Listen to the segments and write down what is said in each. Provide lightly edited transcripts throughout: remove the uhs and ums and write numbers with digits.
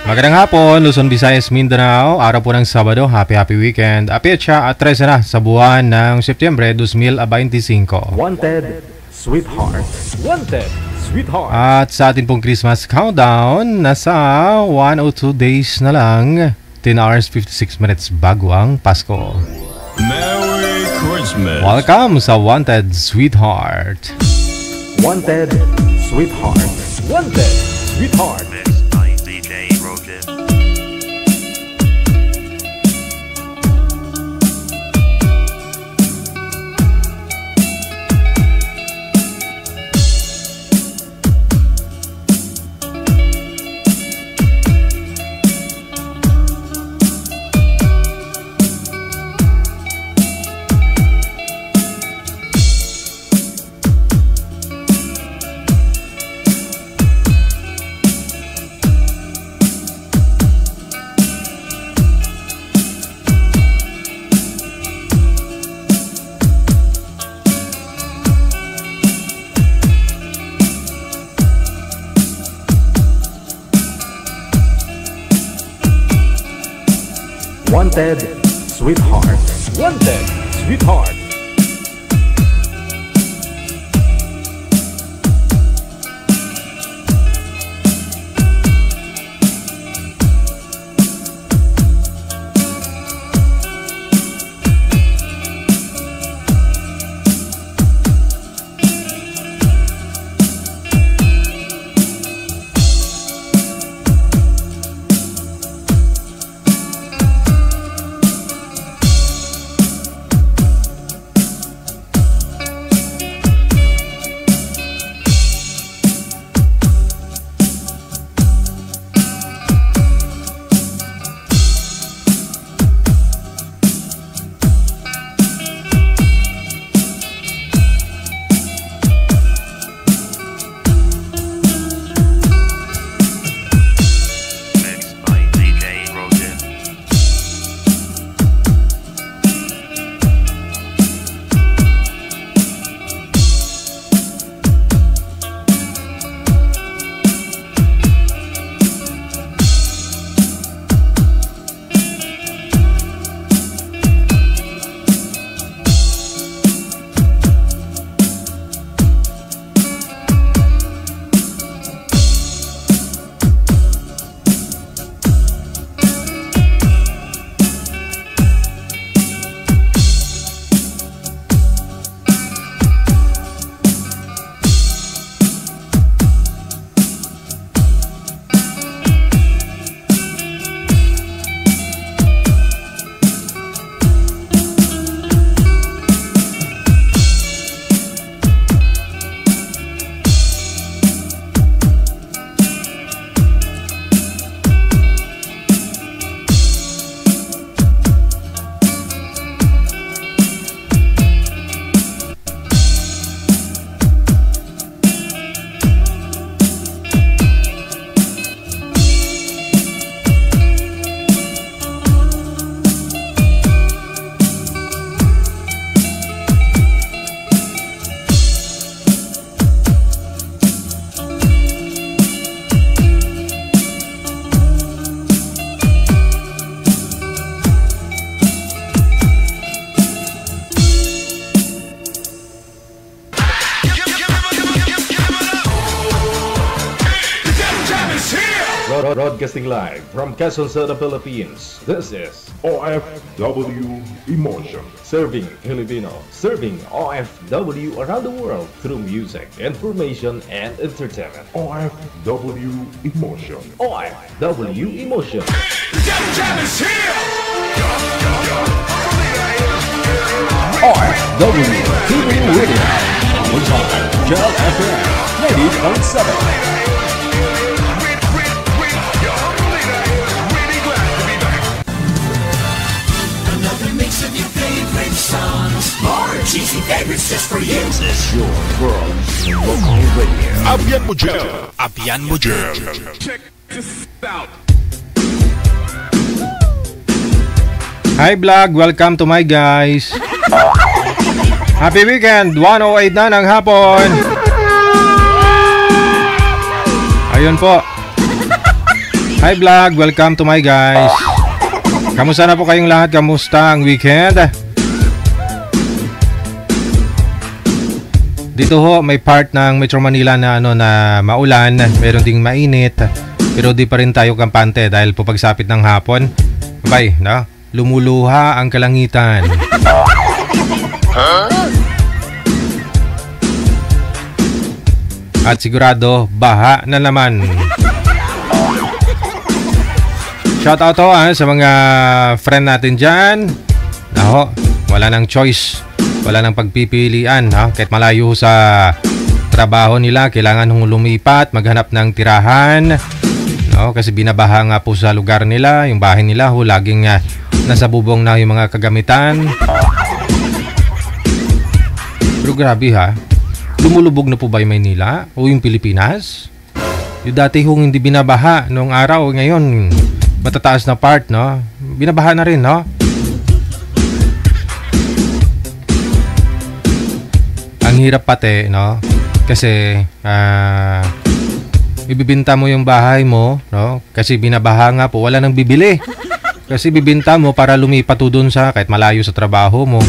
Magandang hapon, Luzon, Visayas, Mindanao. Araw po ng Sabado. Happy weekend. Apetsa at 13 na sa buwan ng Setyembre 2025. Wanted, Sweetheart. Wanted, Sweetheart. At sa atin pong Christmas countdown, nasa 102 days na lang. 10 hours 56 minutes bago ang Pasko. Merry Christmas. Welcome sa Wanted, Sweetheart. Wanted, Sweetheart. Wanted, Sweetheart. Mixed by DJ Roger. Wanted, Sweetheart. Wanted, Sweetheart. Broadcasting live from Quezon City, Philippines. This is OFW Emotion. Serving Filipino, serving OFW around the world through music, information, and entertainment. OFW Emotion. OFW Emotion. OFW TV Radio. One time, Gel FM 90.7. More cheesy favorites just for you. This is your world local radio. Abian mo dyan. Abian mo dyan. Check this out. Hi vlog, welcome to my guys. Happy weekend, 1:08 na ng hapon. Ayun po. Hi vlog, welcome to my guys. Kamusta na po kayong lahat? Kamusta ang weekend? Dito ho, may part ng Metro Manila na na maulan, meron ding mainit, pero di pa rin tayo kampante dahil po pagsapit ng hapon, bye, no? Lumuluha ang kalangitan. At sigurado, baha na naman. Shoutout to sa mga friend natin dyan. Naho, wala nang choice. Wala nang pagpipilian. Kahit malayo sa trabaho nila, kailangan hong lumipat, maghanap ng tirahan. No? Kasi binabaha nga po sa lugar nila. Yung bahay nila ho, laging nasa bubong na yung mga kagamitan. Pero grabe ha. Lumulubog na po ba yung Maynila o yung Pilipinas? Yung dati hong hindi binabaha noong araw, ngayon matataas na part, no? Binabaha na rin, no? Ang hirap pati, no? Kasi ibibinta mo yung bahay mo, no? Kasi binabaha nga po, wala nang bibili. Kasi bibinta mo para lumipat doon sa kahit malayo sa trabaho mo,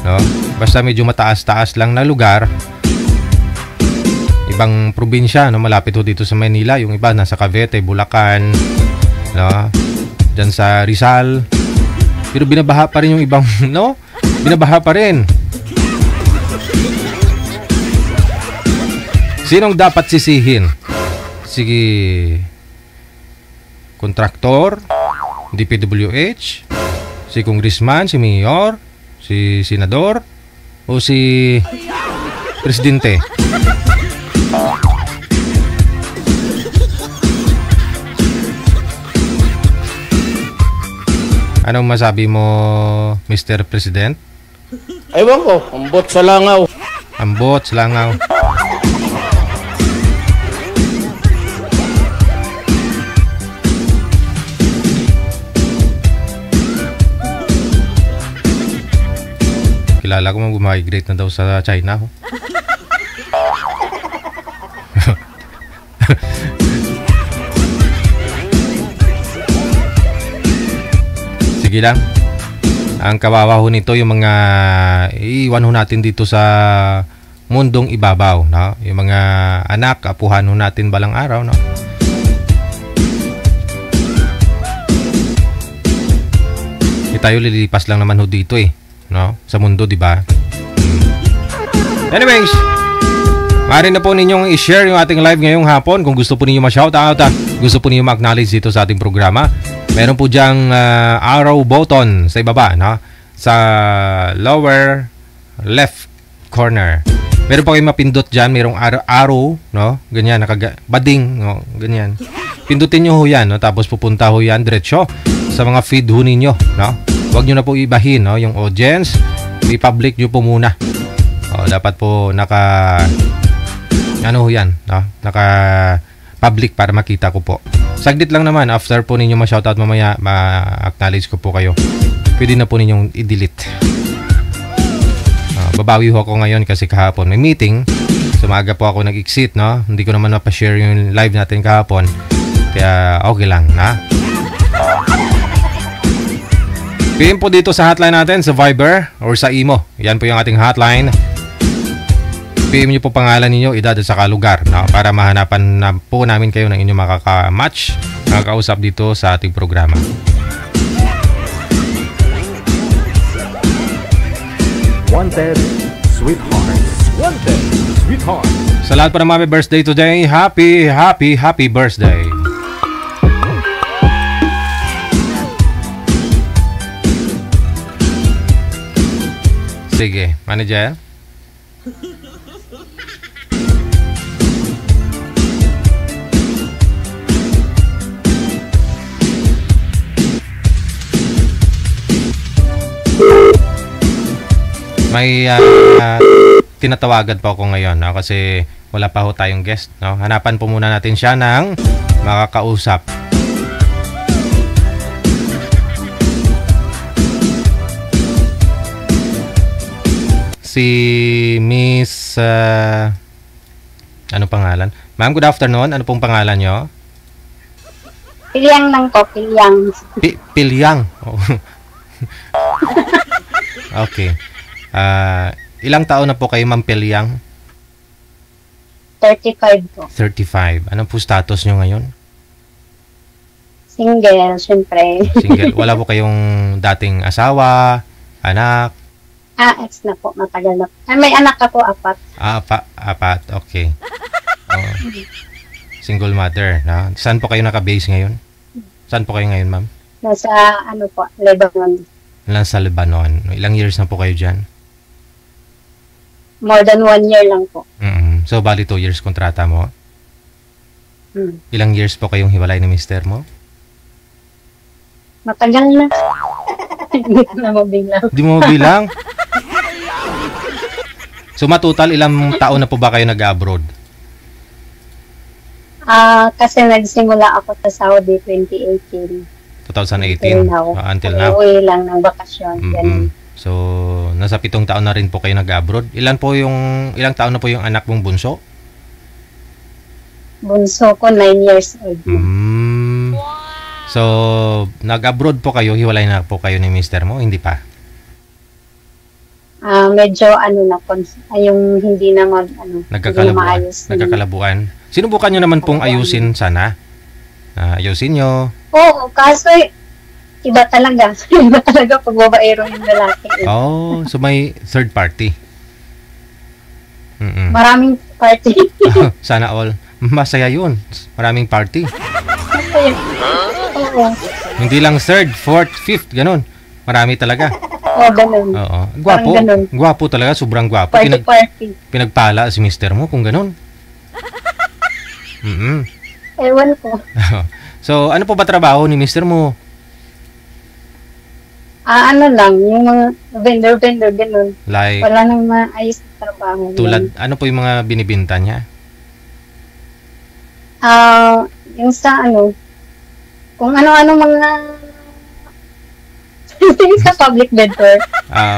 no? Basta medyo mataas-taas lang na lugar. Ibang probinsya, no, malapit ho dito sa Manila, yung iba nasa Cavite, Bulacan, no, dyan sa Rizal. Pero binabaha pa rin yung ibang, no, binabaha pa rin. Sinong dapat sisihin? Sige, kontraktor, DPWH, si congressman, si mayor, si senador, o si presidente? Anong masabi mo, Mr. President? Ewan ko, ambot sa langaw. Ambot sa langaw. Kilala ko mang gumigrate na daw sa China. Ho. Sige lang. Ang kawawa ho nito yung mga iiwan ho natin dito sa mundong ibabaw, no? Yung mga anak, apuhan ho natin balang araw, no? Tayo lilipas lang naman ho dito no? Sa mundo, di ba? Anyways, maaari na po ninyong i-share yung ating live ngayong hapon kung gusto po ninyo ma-shoutout at gusto po ninyo ma-acknowledge dito sa ating programa. Meron po diyang arrow button sa ibaba, no? Sa lower left corner. Meron po kayong mapindot dyan, merong arrow, no? Ganyan, bading, no? Ganyan. Pindutin nyo ho yan, no? Tapos pupunta ho yan diretso sa mga feed ho ninyo, no? Huwag nyo na po ibahin, no? Yung audience, i-public nyo po muna. O, dapat po ano ho yan, no? Naka-public para makita ko po. Saglit lang naman, after po ninyo ma-shoutout mamaya, ma-acknowledge ko po kayo. Pwede na po ninyong i-delete. Babawi ho ako ngayon kasi kahapon may meeting. So maaga po ako nag-exit, no? Hindi ko naman mapa-share yung live natin kahapon. Kaya okay lang, na? PM po dito sa hotline natin, sa Viber or sa Imo. Yan po yung ating hotline. PM nyo po pangalan ninyo, edad at saka lugar, no? Para mahanapan na po namin kayo ng inyong makaka-match, makakausap dito sa ating programa. Wanted Sweethearts. Wanted Sweethearts. Sa lahat po ng mga may birthday today, happy birthday. Sige, manager. May tinatawagan pa ako ngayon, no? Kasi wala pa ho tayong guest, no? Hanapan po muna natin siya ng makakausap. Si Miss ano pangalan? Ma'am, good afternoon. Ano pong pangalan nyo? Pilyang lang po, pilyang. Pilyang. Oh. Okay. Ilang taon na po kayo, Ma'am Pilyang? 35 po. 35. Anong po status nyo ngayon? Single, syempre. Single. Wala po kayong dating asawa, anak? Ex na po, matagal na po. May anak ka po, 4. Apat. Okay. Oh. Single mother. No? Saan po kayo naka-base ngayon? Saan po kayo ngayon, ma'am? Nasa, po, Lebanon. Nasa Lebanon. Ilang years na po kayo dyan? More than 1 year lang po. So, bali 2 years kontrata mo? Ilang years po kayong hiwalay ni mister mo? Matagal na. Hindi ko na mabilang. Hindi mo mabilang? So, matotal, ilang taon na po ba kayo nag-abroad? Kasi nagsimula ako sa Saudi 2018. 2018? Until now? Uwi lang ng bakasyon. Ganun. So, nasa 7 taon na rin po kayo nag-abroad. Ilang taon na po yung anak mong bunso? Bunso ko, 9 years old. So, nag-abroad po kayo, hiwalay na po kayo ni mister mo? Hindi pa? Medyo yung hindi na nagkakalabuan. Nagkakalabuan. Sinubukan nyo naman pong ayusin sana? Ayusin nyo? Oo, kaso iba talaga. Iba talaga pag babaero yung lalaki. Oh, so may third party? Maraming party. Sana all. Masaya yun. Maraming party. Masaya. Oo. Hindi lang third, fourth, fifth, ganun. Marami talaga. Oo, ganun. Oo. Gwapo. Gwapo talaga, sobrang gwapo. Party. Pinagpala si mister mo kung ganun. Ewan ko. So, ano po ba trabaho ni mister mo? Yung mga vendor, ganun. Like, wala nang maayos na trabaho. Tulad, ano po yung mga binibinta niya? Yung sa kung ano-ano mga sa public vendor.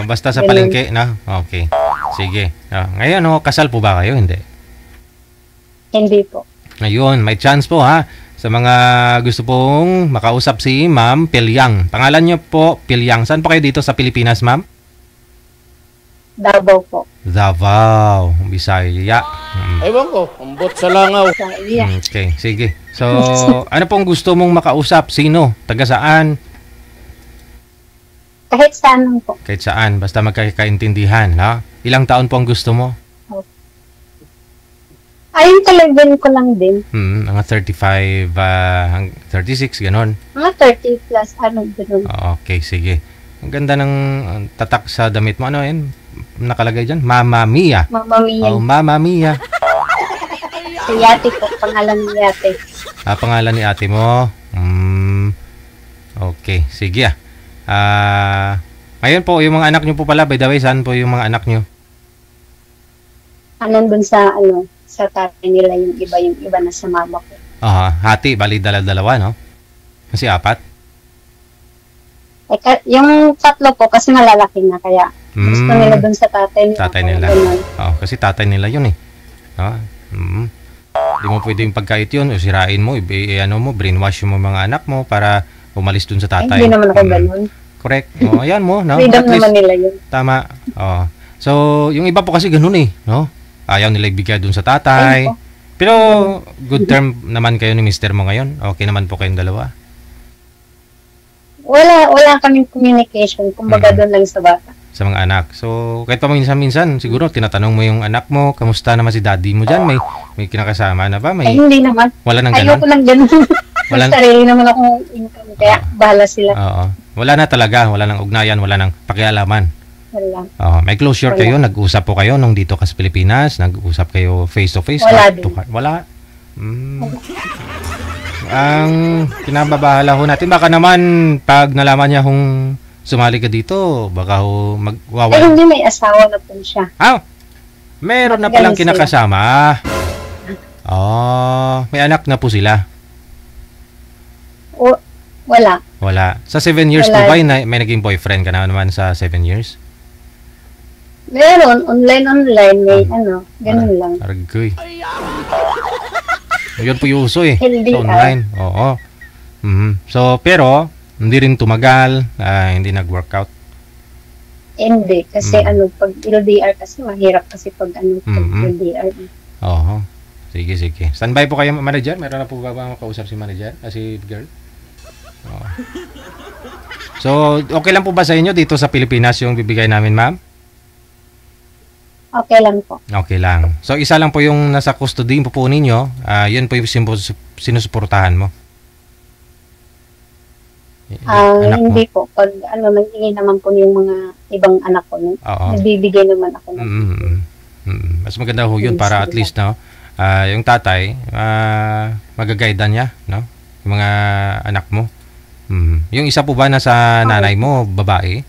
Basta sa palengke, na? Okay. Sige. Ngayon, kasal po ba kayo? Hindi? Hindi po. Ngayon, may chance po ha. Sa mga gusto pong makausap si Ma'am Pilyang. Pangalan niyo po, Pilyang. Saan po kayo dito sa Pilipinas, Ma'am? Davao po. Davao, Bisaya. Ewan ko, ambot sa langaw. Okay, sige. So, ano pong gusto mong makausap? Sino? Taga saan? Kahit saan lang po. Kahit saan, basta magkakaintindihan, no? Ilang taon po ang gusto mo? Ayun talagang ko lang din. Mga 35, 36, ganon. Mga 30 plus, ganun. Okay, sige. Ang ganda ng tatak sa damit mo. Ano yun? Nakalagay dyan? Mama Mia. Mama Mia. Oh, Mama Mia. Si Yate po, pangalan ni Yate. Pangalan ni ate mo. Okay, sige ngayon po, yung mga anak nyo po pala, by the way, saan po yung mga anak nyo? Dun sa tatay nila, yung iba na sa mama ko. Hati, bali dalawa, no? Kasi 4? Yung 3 po, kasi malalaki na, kaya gusto nila dun sa tatay nila. Tatay nila. Kasi tatay nila yun eh. Hindi mo pwedeng pagkait yun, o sirain mo, brainwash mo mga anak mo para umalis dun sa tatay. Hindi naman ako ganun. Correct. Ayan mo, no? Freedom naman nila yun. Tama. So, yung iba po kasi ganun eh, no? Ayaw nila ibigay dun sa tatay. Pero, good term naman kayo ni mister mo ngayon? Okay naman po kayong dalawa? Wala kaming communication. Kumbaga doon lang sa bata. Sa mga anak. So, kahit pa minsan, siguro, tinatanong mo yung anak mo, kamusta naman si daddy mo dyan? May kinakasama na ba? Hindi naman. Wala nang ganun? Ayoko lang ganun. May sarili naman akong income, kaya bahala sila. Wala na talaga. Wala nang ugnayan, wala nang pakialaman. Wala. May closure kayo? Nag-usap po kayo nung dito ka sa Pilipinas? Nag-usap kayo face to face? Wala din. Wala? Ang kinababahala ho natin, baka naman pag nalaman niya kung sumali ka dito, baka ho magwawala. Hindi, may asawa na po siya. Meron na palang kinakasama. May anak na po sila. Wala. Wala. Sa 7 years po ba, may naging boyfriend ka na naman sa 7 years? Meron, online, may ganun lang. Argoy. Yun po yung uso eh. Hindi, sa online. Oo. So, pero, hindi rin tumagal, hindi nag-workout. Hindi, kasi pag LDR kasi mahirap kasi pag pag LDR. Oo. Sige. Standby po kayo, manager? Meron na po ba makausap si manager? Si girl? Oo. So, okay lang po ba sa inyo dito sa Pilipinas yung bibigay namin, ma'am? Okay lang po. Okay lang. So, isa lang po yung nasa custody po ninyo. Yun po yung sinusuportahan mo. Hindi po. Pag nangingin naman po yung mga ibang anak ko, nagbibigay naman ako. Mas maganda ho yun para at least, no, yung tatay, magagaydan niya, no? Yung mga anak mo. Yung isa po ba nasa nanay mo, babae?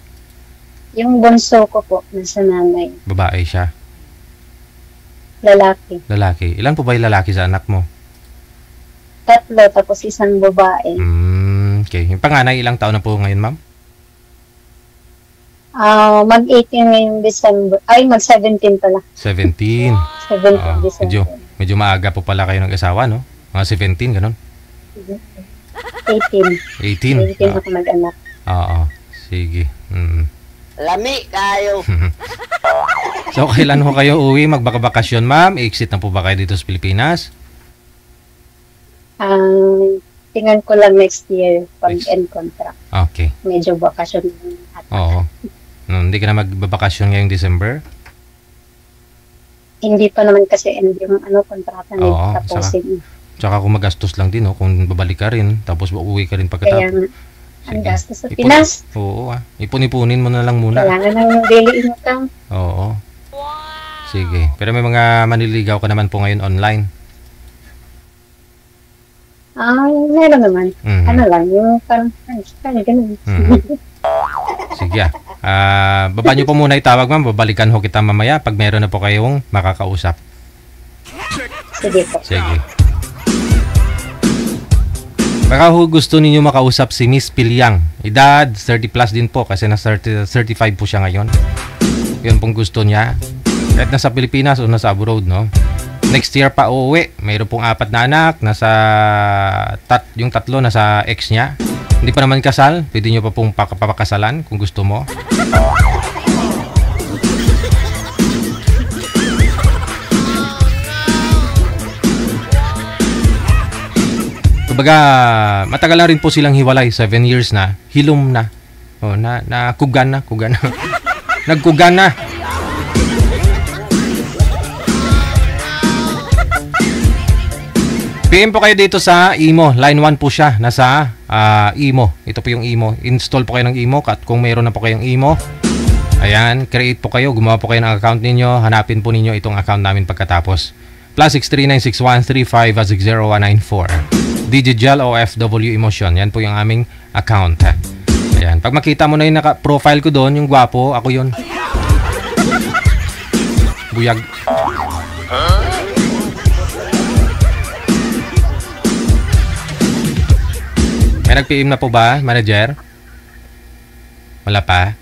Yung bunso ko po, nasa nanay. Babae siya? Lalaki. Ilan po ba yung lalaki sa anak mo? 3, tapos isang babae. Okay. Yung panganay, ilang taon na po ngayon, ma'am? Mag-18 ngayong December. Ay, mag-17 pala. 17. 17 December. Medyo maaga po pala kayo ng asawa, no? Mga 17, ganun? 18 ako mag-anak. Oo. Sige. Lami kayo. So, kailan ho kayo uwi? Magbakabakasyon, ma'am? I-exit na po ba kayo dito sa Pilipinas? Tingnan ko lang next year pag end contract. Okay. Medyo bakasyon. Oo. Hindi ka na magbabakasyon ngayong December? Hindi pa naman kasi end yung kontrata na tapusin. Tsaka kung magastos lang din, kung babalik ka rin, tapos uuwi ka rin pagkatapos. Kaya ang gastos sa Pinas. Oo, ipon-ipunin mo na lang muna. Kailangan ng daily income. Oo. Sige. Pero may mga manliligaw ka naman po ngayon online. Meron naman. Ano lang, yung parang ganun. Sige. Baba nyo po muna itawag, ma'am. Babalikan ho kita mamaya pag meron na po kayong makakausap. Sige po. Sige. Baka ho gusto ninyo makausap si Miss Pilyang. Edad, 30 plus din po kasi na 35 po siya ngayon. Yun pong gusto niya. Kahit nasa Pilipinas o nasa abroad, no? Next year pa uuwi. Mayroon pong 4 na anak. Yung 3 nasa ex niya. Hindi pa naman kasal. Pwede nyo pa pong papakasalan kung gusto mo. Kumbaga, matagal na rin po silang hiwalay. 7 years na. Hilom na. Kugan na. Nagkugan na. PM po kayo dito sa Imo. Line 1 po siya. Nasa Imo. Ito po yung Imo. Install po kayo ng Imo. At kung mayroon na po kayong Imo, ayan, create po kayo. Gumawa po kayo ng account ninyo. Hanapin po ninyo itong account namin pagkatapos. +6396135609194. Digital OFW Emotion. Yan po yung aming account. Ayan. Pag makita mo na yung profile ko doon, yung gwapo, ako yun. Buyag. May nag-PM na po ba, manager? Wala pa?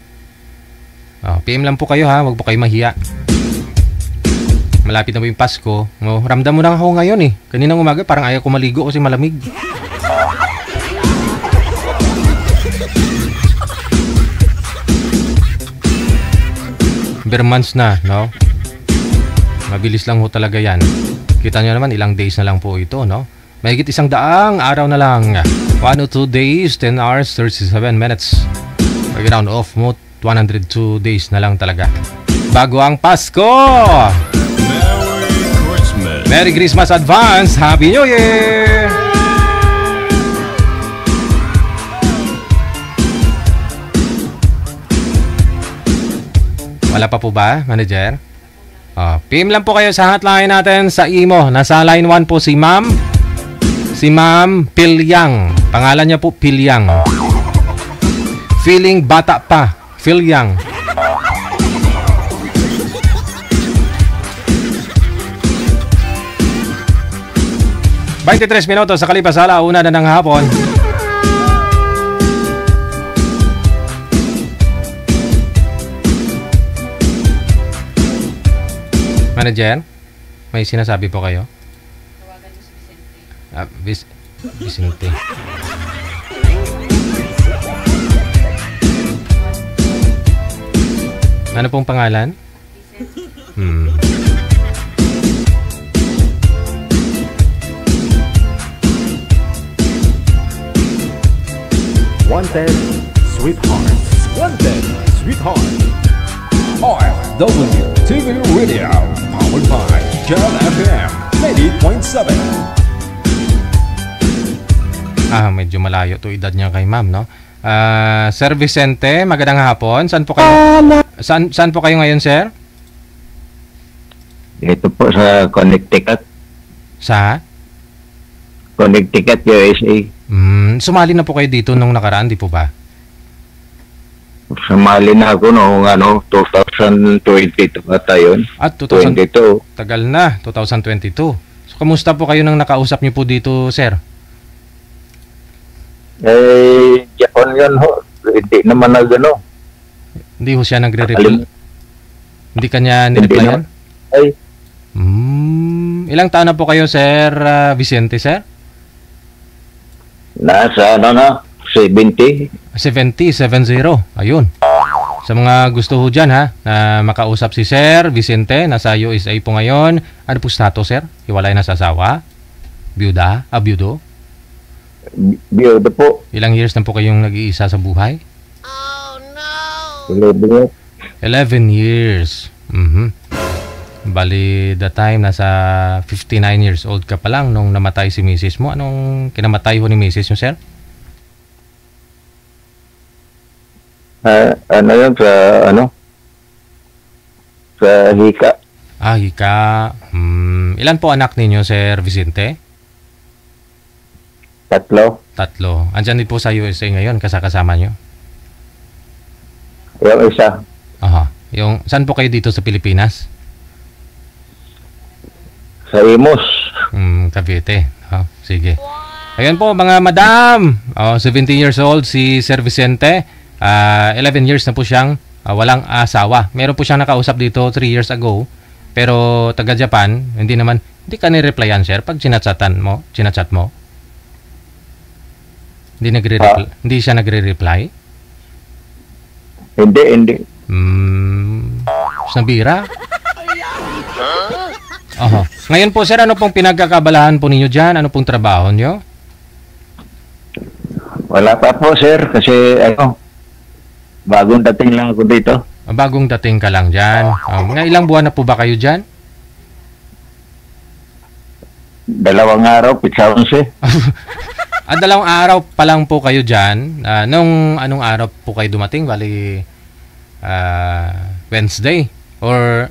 PM lang po kayo, ha. Huwag po kayo mahiya. Malapit na po yung Pasko. Ramdam mo na ako ngayon, eh. Kaninang umaga parang ayaw ko maligo kasi malamig. Bare months na, no? Mabilis lang ho talaga yan. Kita nyo naman, ilang days na lang po ito, no? Mahigit 100 araw na lang. 102 days, 10 hours, 37 minutes. Pag round off mo, 102 days na lang talaga. Bago ang Pasko! Merry Christmas advance! Happy New Year! Wala pa po ba, manager? PM lang po kayo sa hotline natin sa Imo. Nasa line 1 po si Ma'am Pilyang. Pangalan niya po Pilyang. Feeling bata pa. Pilyang. $23 minutos sa kalipas ala, 1 na ng hapon. Manager, may sinasabi po kayo? Tawagan mo si Vicente. Vicente. Ano pong pangalan? Wanted Sweetheart. Wanted Sweetheart. OFW TV Radio. Powered by Jam FM 90.7. Medyo malayo to edad niya kay ma'am, no? Sir Vicente, magandang hapon. Saan po kayo? Saan po kayo ngayon, sir? Ito po sa Connecticut. Sa? Connecticut, USA. Sumali na po kayo dito nung nakaraan, di po ba? Sumali na ako noong 2022 ata yun. At 22. Tagal na, 2022. So, kamusta po kayo nang nakausap niyo po dito, sir? Japan yun ho. Hindi naman Hindi ho siya nagre-reply? Hindi kanya nireplyan? Ay. Ilang taon na po kayo, Sir Vicente, sir? Nasa 70. 70. Ayun. Sa mga gusto ho dyan, ha, na makausap si Sir Vicente, nasa USA po ngayon. Ano po status, sir? Hiwalay na sa asawa? Byuda? Byudo? Byudo po. Ilang years na po kayong nag-iisa sa buhay? Oh, no! 11 years. Bali, the time, nasa 59 years old ka pa lang nung namatay si misis mo. Anong kinamatay ho ni misis nyo, sir? Yun sa hika. Hika. Ilan po anak ninyo, Sir Vicente? 3. Andyan din po sa USA ngayon, kasama nyo? Yung isa. Aha. Saan po kayo dito sa Pilipinas? Sa Imus. Cavite. Sige. Ayan po mga madam. 70 years old si Sir Vicente. 11 years na po siyang walang asawa. Meron po siyang nakausap dito 3 years ago. Pero taga Japan, hindi ka ni-replyan, sir, pag chinachat mo. Hindi siya nagre-reply? Hindi. Nabira? Ngayon po, sir, ano pong pinagkakabalahan po ninyo dyan? Ano pong trabaho nyo? Wala pa po, sir, kasi bagong dating lang ako dito. Bagong dating ka lang dyan. Mga ilang buwan na po ba kayo dyan? 2 araw, pizza 11. 2 araw pa lang po kayo dyan. Anong araw po kayo dumating? Bali, Wednesday? Or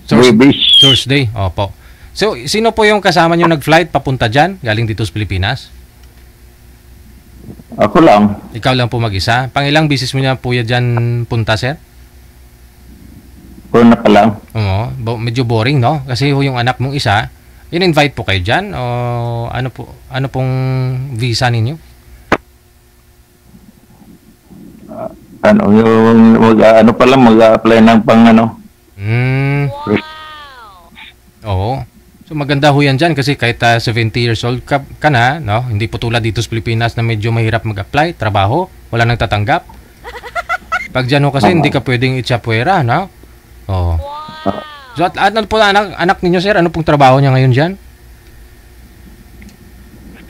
Thursday? Opo. So, sino po yung kasama nyo nag-flight papunta dyan? Galing dito sa Pilipinas? Ako lang. Ikaw lang po mag-isa? Pangilang bisis mo niya po yan dyan punta, sir? Una pa lang. Oo. Medyo boring, no? Kasi yung anak mong isa, in-invite po kayo dyan? O ano pong visa ninyo? Mag-apply ng Oo. So maganda ho yan dyan kasi kahit 70 years old ka na, no? Hindi po tulad dito sa Pilipinas na medyo mahirap mag-apply, trabaho, wala nang tatanggap. Pag dyan ho kasi hindi ka pwedeng itsapuera, no? Oo. So ano po anak ninyo, sir? Ano pong trabaho niya ngayon dyan?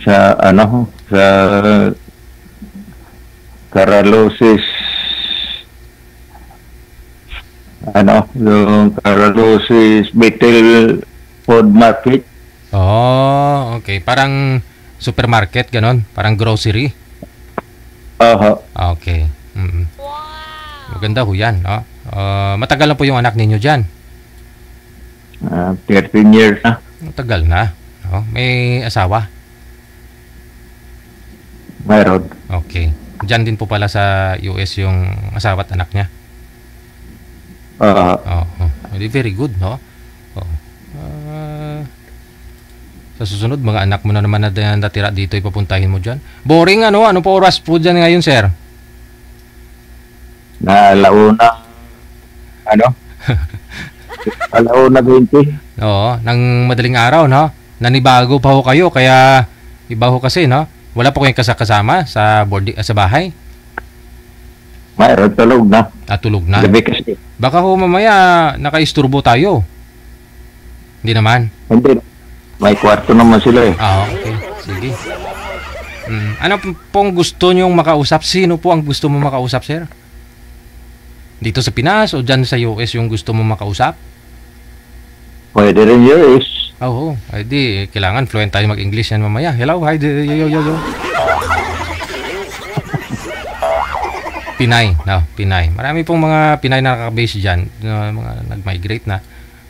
Sa Caralosis. Yung Caralosis Betel Food Market. Okay. Parang supermarket, ganon? Parang grocery? Okay. Maganda ho yan, no? Matagal na po yung anak ninyo dyan? 13 years na. Matagal na. No? May asawa? Mayroon. Okay. Diyan din po pala sa US yung asawa at anak niya? Very good, no? Sa susunod, mga anak mo na naman na natira dito, ipapuntahin mo dyan. Boring, ano? Ano po oras po dyan ngayon, sir? Alauna 20. Oo, ng madaling araw, no? Nanibago pa ho kayo, kaya iba ho kasi, no? Wala po kayong kasama sa sa bahay? Mayroon, tulog na. Tulog na. Gabi kasi. Baka ho mamaya nakaisturbo tayo. Hindi naman. Hindi. May kwarto naman sila eh. Okay. Sige. Ano pong gusto nyong makausap? Sino po ang gusto mo makausap, sir? Dito sa Pinas o dyan sa US yung gusto mo makausap? Pwede rin US. Oo. Di, kailangan fluent tayo mag-English yan mamaya. Hello, hi, yo. Pinay, Pinay. Marami pong mga Pinay na nakaka-base dyan, mga nag-migrate na.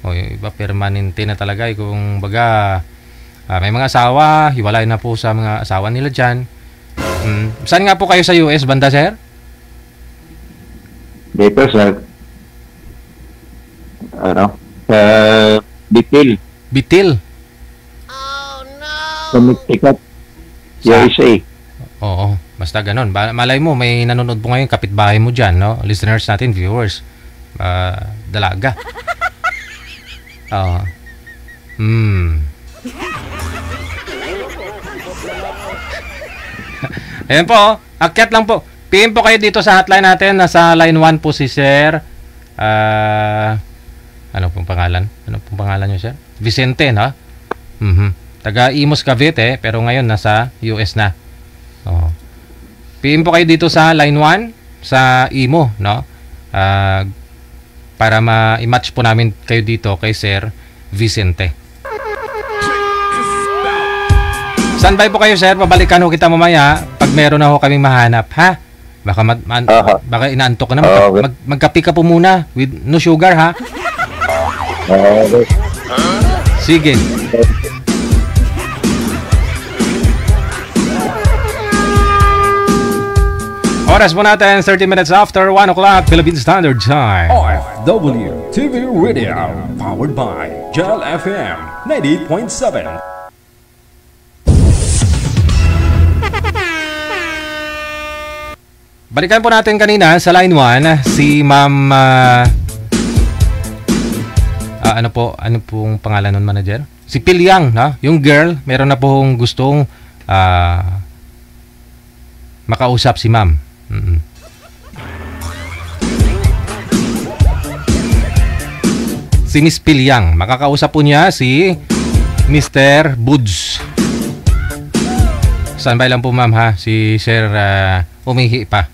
O yung iba permanente na talaga. Kung baga, may mga asawa, hiwalay na po sa mga asawa nila dyan. Saan nga po kayo sa US, banda, sir? Dito sa Bitil. Bitil? Oh no! Sumikat. USA. Oo, basta ganun. Malay mo, may nanonood po ngayon kapitbahay mo dyan, no? Listeners natin, viewers. Dalaga. Ayan po, akyat lang po. PM po kayo dito sa hotline natin. Nasa line 1 po si Sir. Ano pong pangalan? Ano pong pangalan nyo, Sir? Vicente, no? Taga Imus, Cavite, pero ngayon nasa US na. PM po kayo dito sa line 1 sa Imo, no? Para ma-match po namin kayo dito kay Sir Vicente. Standby po kayo, sir. Pabalikan ho kita mamaya pag meron na ho kaming mahanap, ha? Baka inaantok ka na. Magkape ka po muna with no sugar, ha? Sige. Oras po natin, 30 minutes after 1 o'clock Philippine Standard Time. OFW TV Radio, powered by Gel FM 90.7. Balikan po natin kanina sa line 1 si Ma'am ano pong pangalan nun, manager? Si Pilyang, no? Yung girl, meron na pong gustong makausap si Ma'am. Si Miss Pilyang, makakausap po niya si Mr. Buds. Standby lang po, ma'am, ha? Si Sir umihi pa.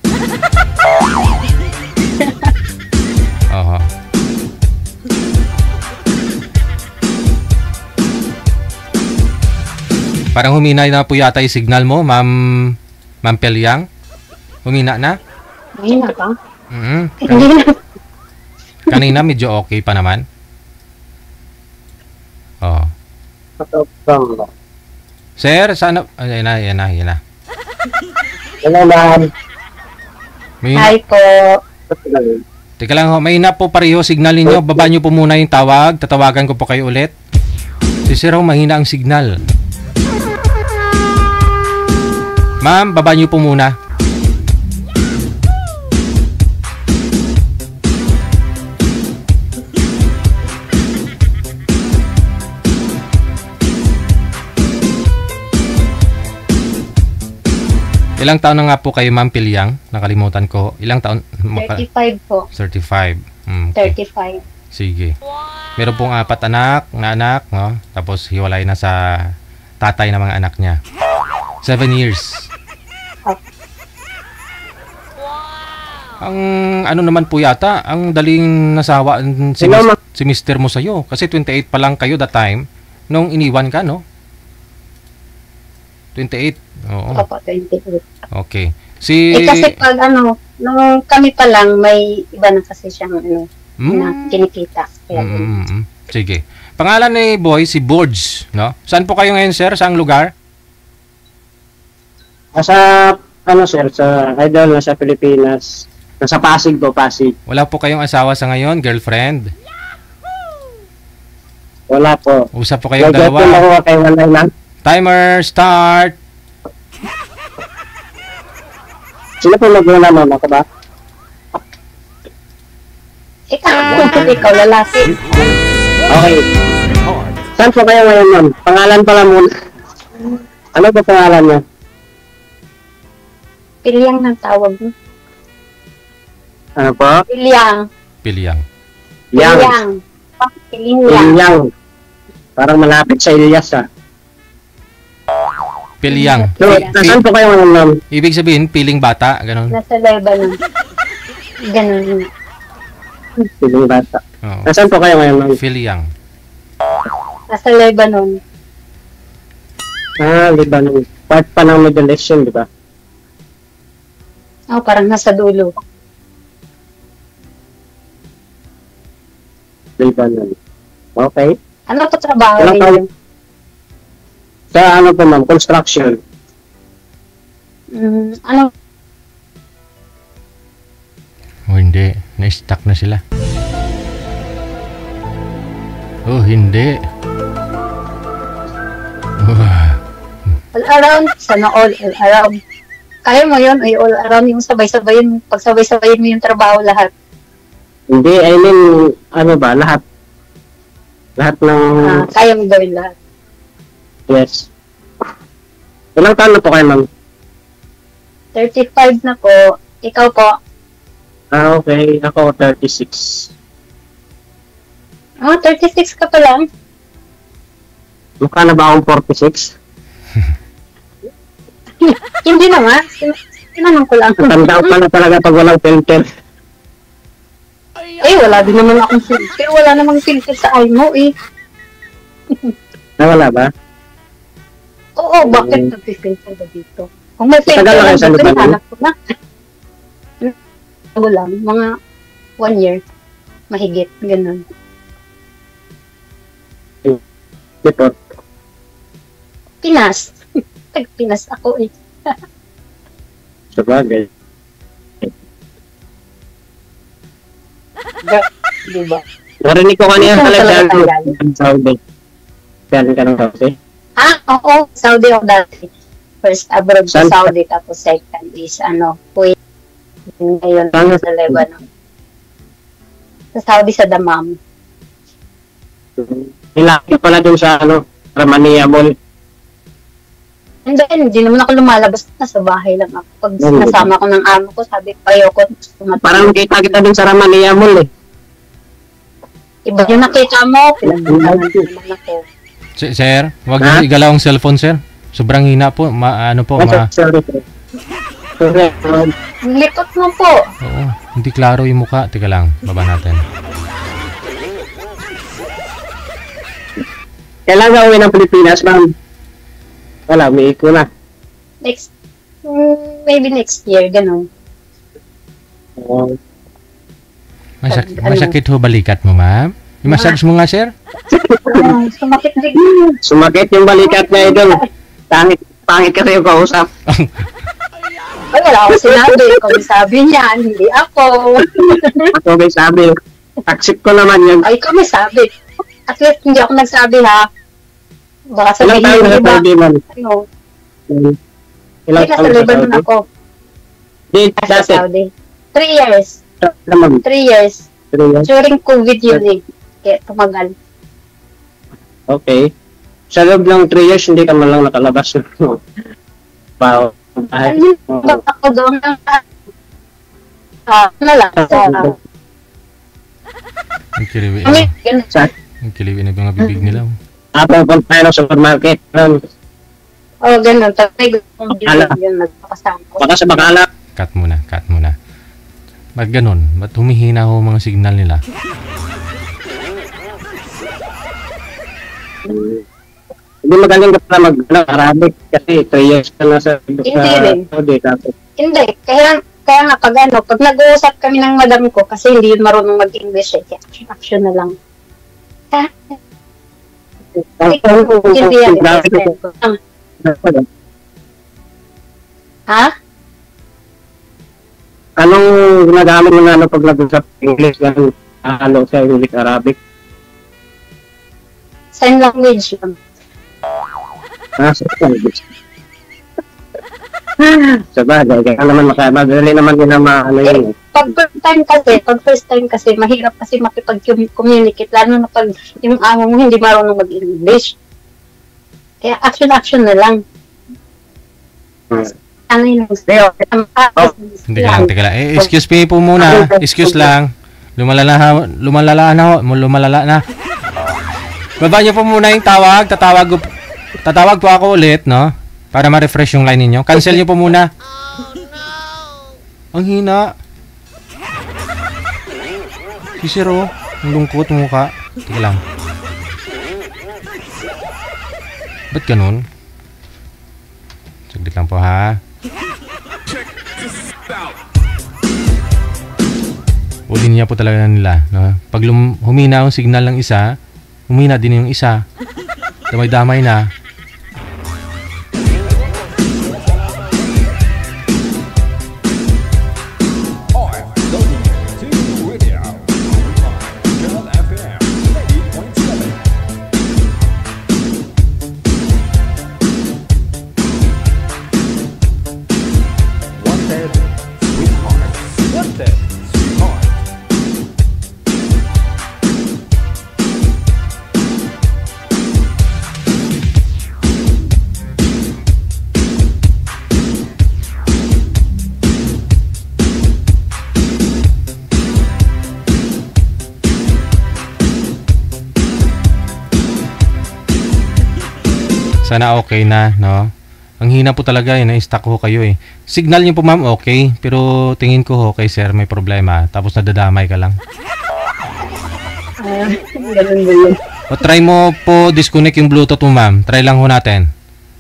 Parang humina na po yata yung signal mo, Ma'am Pilyang. Humina na? Humina pa? Kanina medyo okay pa naman. Sir, sana... Yan na. Hello, ma'am. Hi po. Teka lang ho, may na po pareho signal ninyo. Baba nyo po muna yung tawag. Tatawagan ko po kayo ulit. Si Sir, mahina ang signal. Ma'am, baba nyo po muna. Ilang taon na nga po kayo, Ma'am Pilyang? Nakalimutan ko. Ilang taon? 35 po. 35. Okay. 35. Sige. Meron pong 4 na anak, no? Tapos hiwalay na sa tatay ng mga anak niya. 7 years. Ang ano naman po yata, ang daling nasawa si mister mo sa'yo. Kasi 28 pa lang kayo that time nung iniwan ka, no? 28. Oo. Opo, 28. Okay. Kasi pag nung kami pa lang, may iba na kasi siyang na kinikita. Sige. Pangalan ni boy, si Borge, no? Saan po kayo ngayon, sir? Saang lugar? Sa sa Pilipinas. Nasa Pasig po, Pasig. Wala po kayong asawa sa ngayon, girlfriend? Wala po. Usap po kayong dalawa. Timer, start! Sino po mag-una, ma'am? Ako ba? Ikaw, lalaki. Okay. Saan po kayo ngayon, ma'am? Pangalan pala muna. Ano po pangalan niya? Pilyang ng tawag mo. Ano po? Pilyang. Pilyang. Yang. Pilyang. Parang malapit sa Ilyas, ah. Pilyang. So, nasaan po kayo ngayon, ma'am? Ibig sabihin, piling bata, ganun. Nasa Lebanon. Ganun. Piling bata. Oo. Nasaan po kayo ngayon, ma'am? Pilyang. Nasa Lebanon. Lebanon. Part pa ng Middle East yun, di ba? Oh, parang nasa dulo. Lebanon. Okay. Ano po trabaho Walang ninyo? Sa ano po, ma'am? Construction. Ano? Oh, hindi. Na-stuck na sila. Oh, hindi. All around. Sana all around. Kaya mo yun, ay all around yung sabay-sabayin. Pag sabay-sabayin mo yung trabaho lahat. Hindi, I mean, ano ba, lahat. Lahat ng... Kaya mo gawin lahat. Yes. Ilang taon na po kayo, ma'am? 35 na po. Ikaw po? Okay. Ako, 36. 36 ka pa lang? Mukha na ba akong 46? Hindi na nga. Tinanong ko lang. Tanda pa na talaga pag walang filter. Wala din naman akong filter. Wala namang filter sa eye mo eh. Wala ba? Oo, bakit nag-filter ba dito? Kung may filter Tagal na kayo sa Lebanon? hanap ko na. Wala, mga 1 year. Mahigit, ganun. Dito. Pinas. Tag-Pinas ako eh. Sabagay. Diba? Narinig ko kanina talaga sa Saudi. Galing ka ng Saudi? Oo. Saudi ako dati. First abroad sa Saan? Saudi, tapos second is Kuwait. Ngayon sa Lebanon. Sa Saudi, sa Dammam. Nilaki pala dun sa Ramania Mall. Hindi naman ako lumalabas, nasa bahay lang ako. Pag nasama ko ng amo ko, sabi ko, ayoko. Parang kita dun sa Ramania Mall eh. Iba yung nakita mo, pinagdala naman ako. Sir, wag niyo igalaw ang cellphone, sir. Sobrang hina po. Sorry. Ang likot mo po. Oo, hindi klaro yung mukha. Teka lang, baba natin. Kailan ka uwi ng Pilipinas, ma'am? Wala, may iko na. Maybe next year, ganun. Masakit ho balikat mo, ma'am? I-massage mo nga, sir? Sumakit din. Sumakit yung balikat niya, idol. Pangit kasi yung kausap. Ay, wala akong sinabi. Kung sabi niya, hindi ako. Ako may sabi. Accept ko naman yun. Ay, ikaw may sabi. At least hindi ako nagsabi, ha? Baka Ilang sabihin taon na yung sa iba. Saudi, ma'am? Ilang taon na sa Lebanon ako. Di, Sa dati. Saudi. 3 years. 3 years. During COVID yun eh. Kaya tumagal. Okay. Sa loob ng 3 years, hindi ka man lang nakalabas. Wow. Ano ba ako doon? Ang kiliwi. Ang kiliwi na mga bibig nila. Punta tayo ng supermarket. Ganun. Tapos gusto yun nagpapasama ko. Baka sa bakala. Cut muna. Ba't ganun? Ba't humihina ho mga signal nila? Hindi magaling ka pala mag-Arabic kasi 3 years ka na sa Saudi. Hindi. Kaya nga pag nag-uusap kami ng madam ko kasi hindi yun marunong mag-English eh. Kaya action na lang. Hindi yan. Ha? Anong ginagamit mo na pag nag-usap English sa English Arabic? Sign language lang. Sign language. Sabagay, kaya naman madali naman din na yun. Pag first time kasi, mahirap kasi makipag-communicate, lalo na pag yung amo mo hindi marunong mag-English. Kaya action na lang. Ano yun? Hindi ka lang, teka lang. Excuse me po muna. Excuse lang. Lumalala na. Baba niyo po muna yung tawag. Tatawag po ako ulit, no? Para ma-refresh yung line ninyo. Cancel niyo po muna. Ang hina. Si Siro, ang lungkot mukha. Teka lang. Ba't ganun? Saglit lang po ha. Ulin niya po talaga nila, no? Pag humina ang signal ng isa, humina din yung isa. Damay-damay na. Sana okay na, no? Ang hina po talaga, na-stuck ho kayo eh. Signal niyo po ma'am, okay. Pero tingin ko ho, kay sir, may problema. Tapos nadadamay ka lang. Ganun ba yun? O try mo po disconnect yung Bluetooth mo ma'am. Try lang ho natin.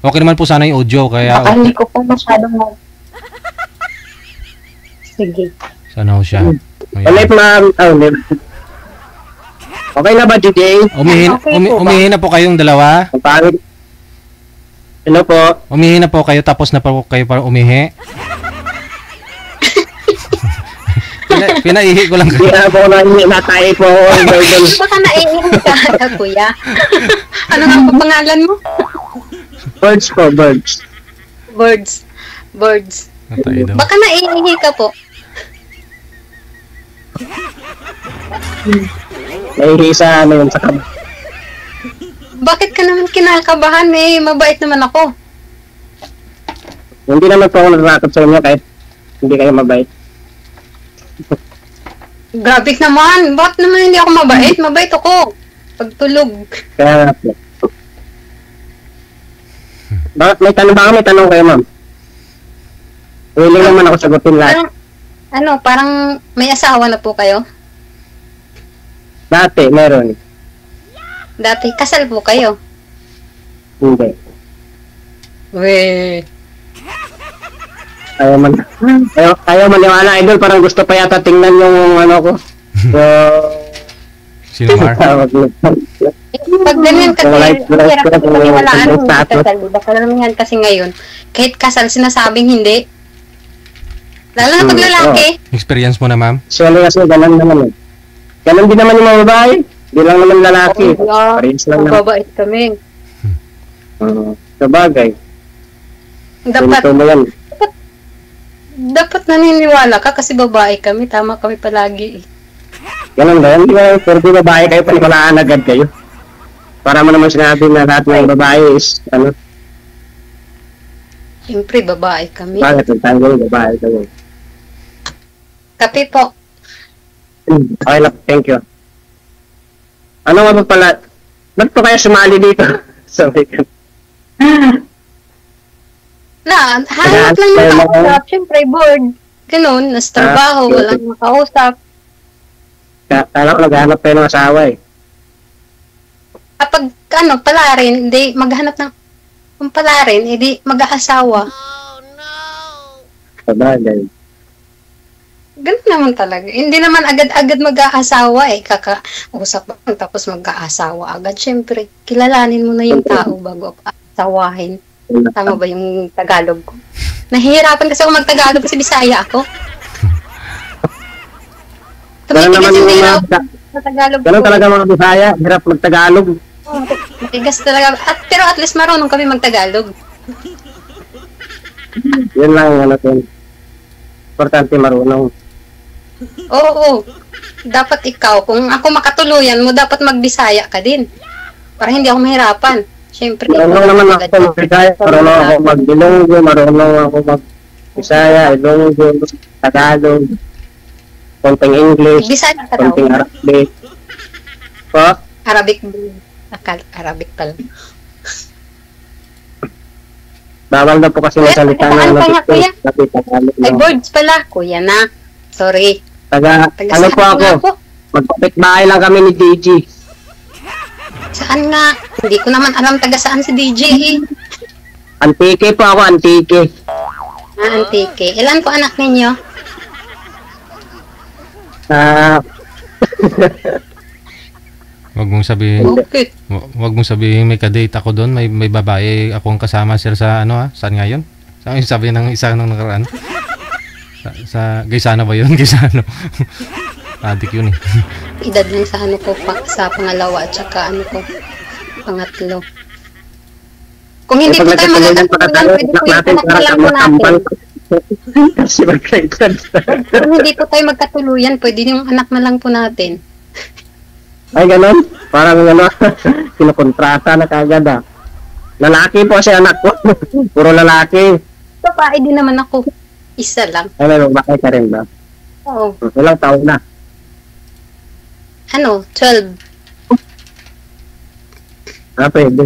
Okay naman po sana yung audio, kaya... Baka hindi ko po masyadong Sige. Sana ho siya. Ulit ma'am. Okay na ba, DJ? Umihin na po kayong dalawa. Ang pangit. Hello po. Umihi na po kayo, tapos na po kayo para umihi. Pinaihi ko lang kayo. Hindi po natay po. Baka naiihi ka, kuya. Ano nga po pangalan mo? Birds po, birds. Birds. Natay daw. Baka naiihi ka po. Naiihi sa ano yun, sa kab. Bakit ka naman kinakabahan eh? Mabait naman ako. Hindi naman po ako natatakot sa inyo kahit hindi kayo mabait. Grabe naman. Bakit naman hindi ako mabait? Mabait ako. Pagtulog. Kaya nga po. Baka may tanong kayo ma'am. Willing naman ako sagutin lahat. Parang may asawa na po kayo? Dati, meron. Dati, kasal po kayo? Hindi. Weh. Ayaw maniwala, idol. Parang gusto pa yata tingnan yung ano ko. Sino Mar? Pag ganyan kasi, hirap kasi paniwalaan mo hindi kasal. Diba? Karamihan kasi ngayon, kahit kasal sinasabing hindi. Lalo na pag lalaki. Experience mo na ma'am? Actually kasi ganun naman eh. Ganun din naman yung mga babae. Di lang naman lalaki. Parehas lang naman. Mababait kami. Sabagay. Dapat naniniwala ka kasi babae kami. Tama kami palagi eh. Ganun ba? Hindi ba? Pero di babae kayo, paniwalaan agad kayo. Para mo naman sinabi na lahat ng babae is, ano? Siyempre, babae kami. Bakit? Ang babae kayo. Kape po. Okay lang, thank you. Ano nga ba pala? Ba't po kaya sumali dito? Sorry. Hanap lang yung makausap. Siyempre, bored. Ganun, nasa trabaho, walang makausap. Kala ko naghahanap kayo ng asawa eh. Kapag, palarin, hindi maghanap ng kung palarin, hindi mag-aasawa. Oh no! Sabagay. Ganun naman talaga. Hindi naman agad-agad mag-aasawa eh. Kakausap mo, tapos mag-aasawa agad. Siyempre, kilalanin mo na yung tao bago asawahin. Tama ba yung Tagalog ko? Nahihirapan kasi ako mag-Tagalog kasi Bisaya ako. Ganun naman yung ganun talaga mga Bisaya. Hirap mag-Tagalog. Matigas talaga. Pero at least marunong kami mag-Tagalog. Yun lang ano yun. Importante marunong. Oo. Dapat ikaw, kung ako makatuluyan mo, dapat mag-Bisaya ka din. Para hindi ako mahirapan. Siyempre. Marunong naman ako mag-Bisaya. Marunong ako mag-Bilonggo. Marunong ako Bisaya, Ilonggo, Tagalog, konting English, Bisaya ka daw. konting Arabic. Po? Arabic. Arabic pala. Bawal na po kasi Kuya, magsalita tagaan ng pa nga, kuya. Tagalog. Ay, boards pala. Kuya na. Sorry. Ano Taga-saan po nga ako? Magpapit bahay lang kami ni DJ. Saan nga? Hindi ko naman alam taga saan si DJ eh. Antike po ako, antike. Antike. Ilan po anak ninyo? Wag mong sabihin, Okay. wag mong sabihin may ka-date ako doon, may babae akong kasama sir sa ano ha? Saan nga 'yon? Saan yung sabi ng isa nang nakaraan? Sa Gaisano ba 'yun? Gaisano. Adik 'yun eh. Edad lang sa ano ko sa pangalawa at saka ano ko pangatlo. Kung hindi po tayo magkakatuluyan, pwede po yung anak na lang po natin. Kasi magkaitan. Kung hindi po tayo magkatuluyan, pwede yung anak na lang po natin. Ay, ganun. Parang ano, kinukontrata na kagad ah. Lalaki po si anak ko. Puro lalaki. Babae din naman ako. Isa lang. Ay, may babae ka rin ba? Oo. Ilang taon na? Ano? 12. Pwede.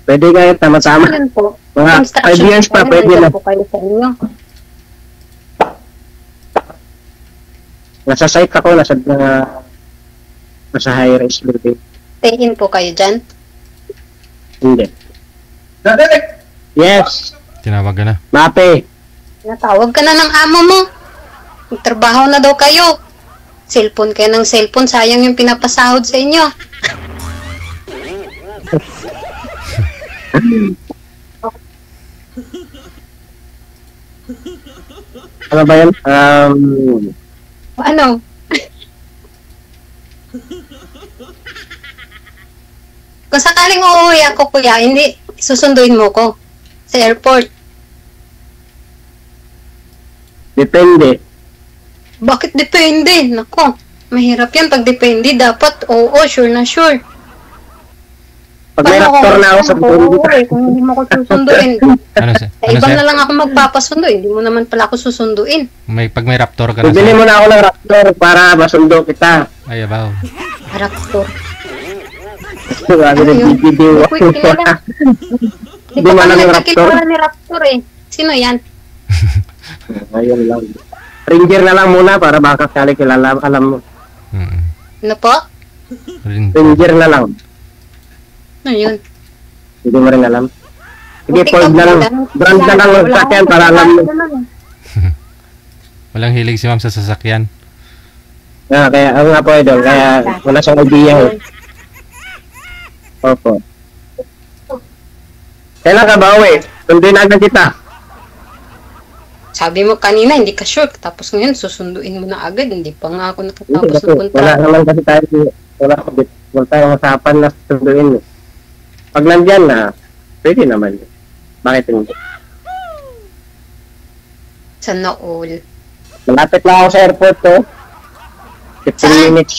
Pwede kayo tama-tama. Ayun po. Mga 5 years pa, tayo, pwede na. po kayo sa inyo. Nasa site ako, nasa high-rise building. Stay in po kayo dyan. Hindi. Yes. Tinawag ka na. Mape. Natawag ka na ng amo mo. Magtrabaho na daw kayo. Cellphone kayo ng cellphone. Sayang yung pinapasahod sa inyo. Ano ba yan? Ano? Kung sakaling uuwi ako, kuya, hindi, susunduin mo ko sa airport. Depende. Bakit depende? Nako, mahirap yan pag depende. Dapat, oo, sure na sure. Pag may raptor na ako sa building. Kung hindi mo ko susunduin. Ano Sa iba sir? na lang ako magpapasundo. Hindi mo naman pala ako susunduin. Pag may raptor ka na Bibili sir. mo na ako ng raptor para masundo kita. Ay, abaw. Raptor. Sabi Ano ng yun? BBD. Uy, kilala. Di Di pa mo kami alam yung nagkakilala ni Raptor eh. Sino yan? Ayun lang. Ranger na lang muna para baka kali kilala. Alam mo. Ano po? Ranger na lang. Ano yun? Hindi mo rin alam. Sige, Buti Ford ka, na lang. Ford. Brand na lang ng Wala sakyan akong para alam mo. kilala naman. Walang hilig si ma'am sa sasakyan. Kaya, ako nga po idol. Kaya, wala siyang idea eh. Opo. Kailan ka ba uwi? Sunduin agad kita. Sabi mo kanina, hindi ka sure. Tapos ngayon, susunduin mo na agad. Hindi pa nga ako Hindi natatapos kasi, ng wala kontrata. naman kasi tayo. Wala tayong usapan na sunduin. Pag nandyan na, pwede naman. Bakit hindi? Sana all. Malapit lang ako sa airport to. 15 Saan? minutes.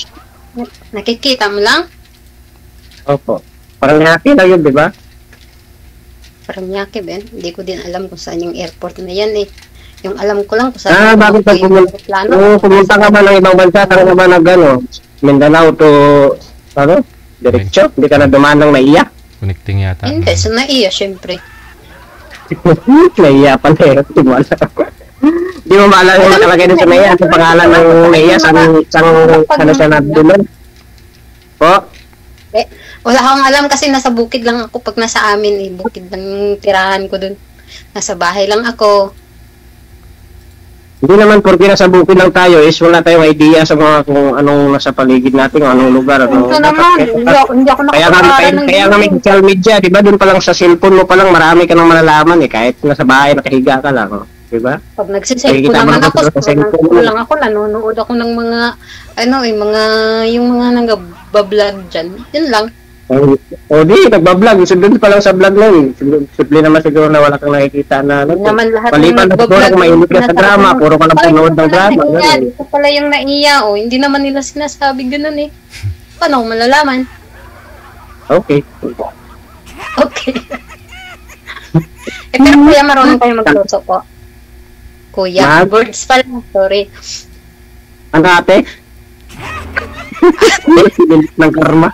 Nakikita mo lang? Opo. Parang happy lang yun, di ba? Parang yaki, Ben. Hindi ko din alam kung saan yung airport na yan eh. Yung alam ko lang kung saan Bakit ka pumunta? plano. Pumunta ka ba ng ibang bansa? Saan ka ba nag Mindanao to, ano? Diretso? Hindi ka na dumaan ng naiya? Connecting yata. Hindi, sa naiya, syempre. Naiya pa na eh. Di mo alam. Di mo maalala yung nakalagay din sa naiya. Ang pangalan ng naiya, saan siya nabdulon? Po? Wala akong alam kasi nasa bukid lang ako pag nasa amin eh. Bukid lang yung tirahan ko dun. Nasa bahay lang ako. Hindi naman porque nasa bukid lang tayo is wala tayong idea sa mga kung anong nasa paligid natin, kung anong lugar. Ito naman, hindi ako Kaya nga may social media, di ba? Doon pa lang sa cellphone mo pa lang marami ka nang malalaman eh. Kahit nasa bahay, nakahiga ka lang. Di ba? Pag nagsiselfon naman ako, lang ako, nanonood ako ng mga, yung mga nag-vlog dyan. Yun lang. O di, nagbablog. Doon pa lang sa vlog nun. Simple naman siguro na wala kang nakikita na ano. Naman lahat Palipan na siguro kung mainit ka sa drama, puro ka lang punood ng drama. Ito pala yung naiya, hindi naman nila sinasabi ganun eh. Paano ko malalaman? Okay. Okay. Pero kuya, marunong kayo magluto po. Kuya, birds pala. Sorry. Ano ate? ng karma.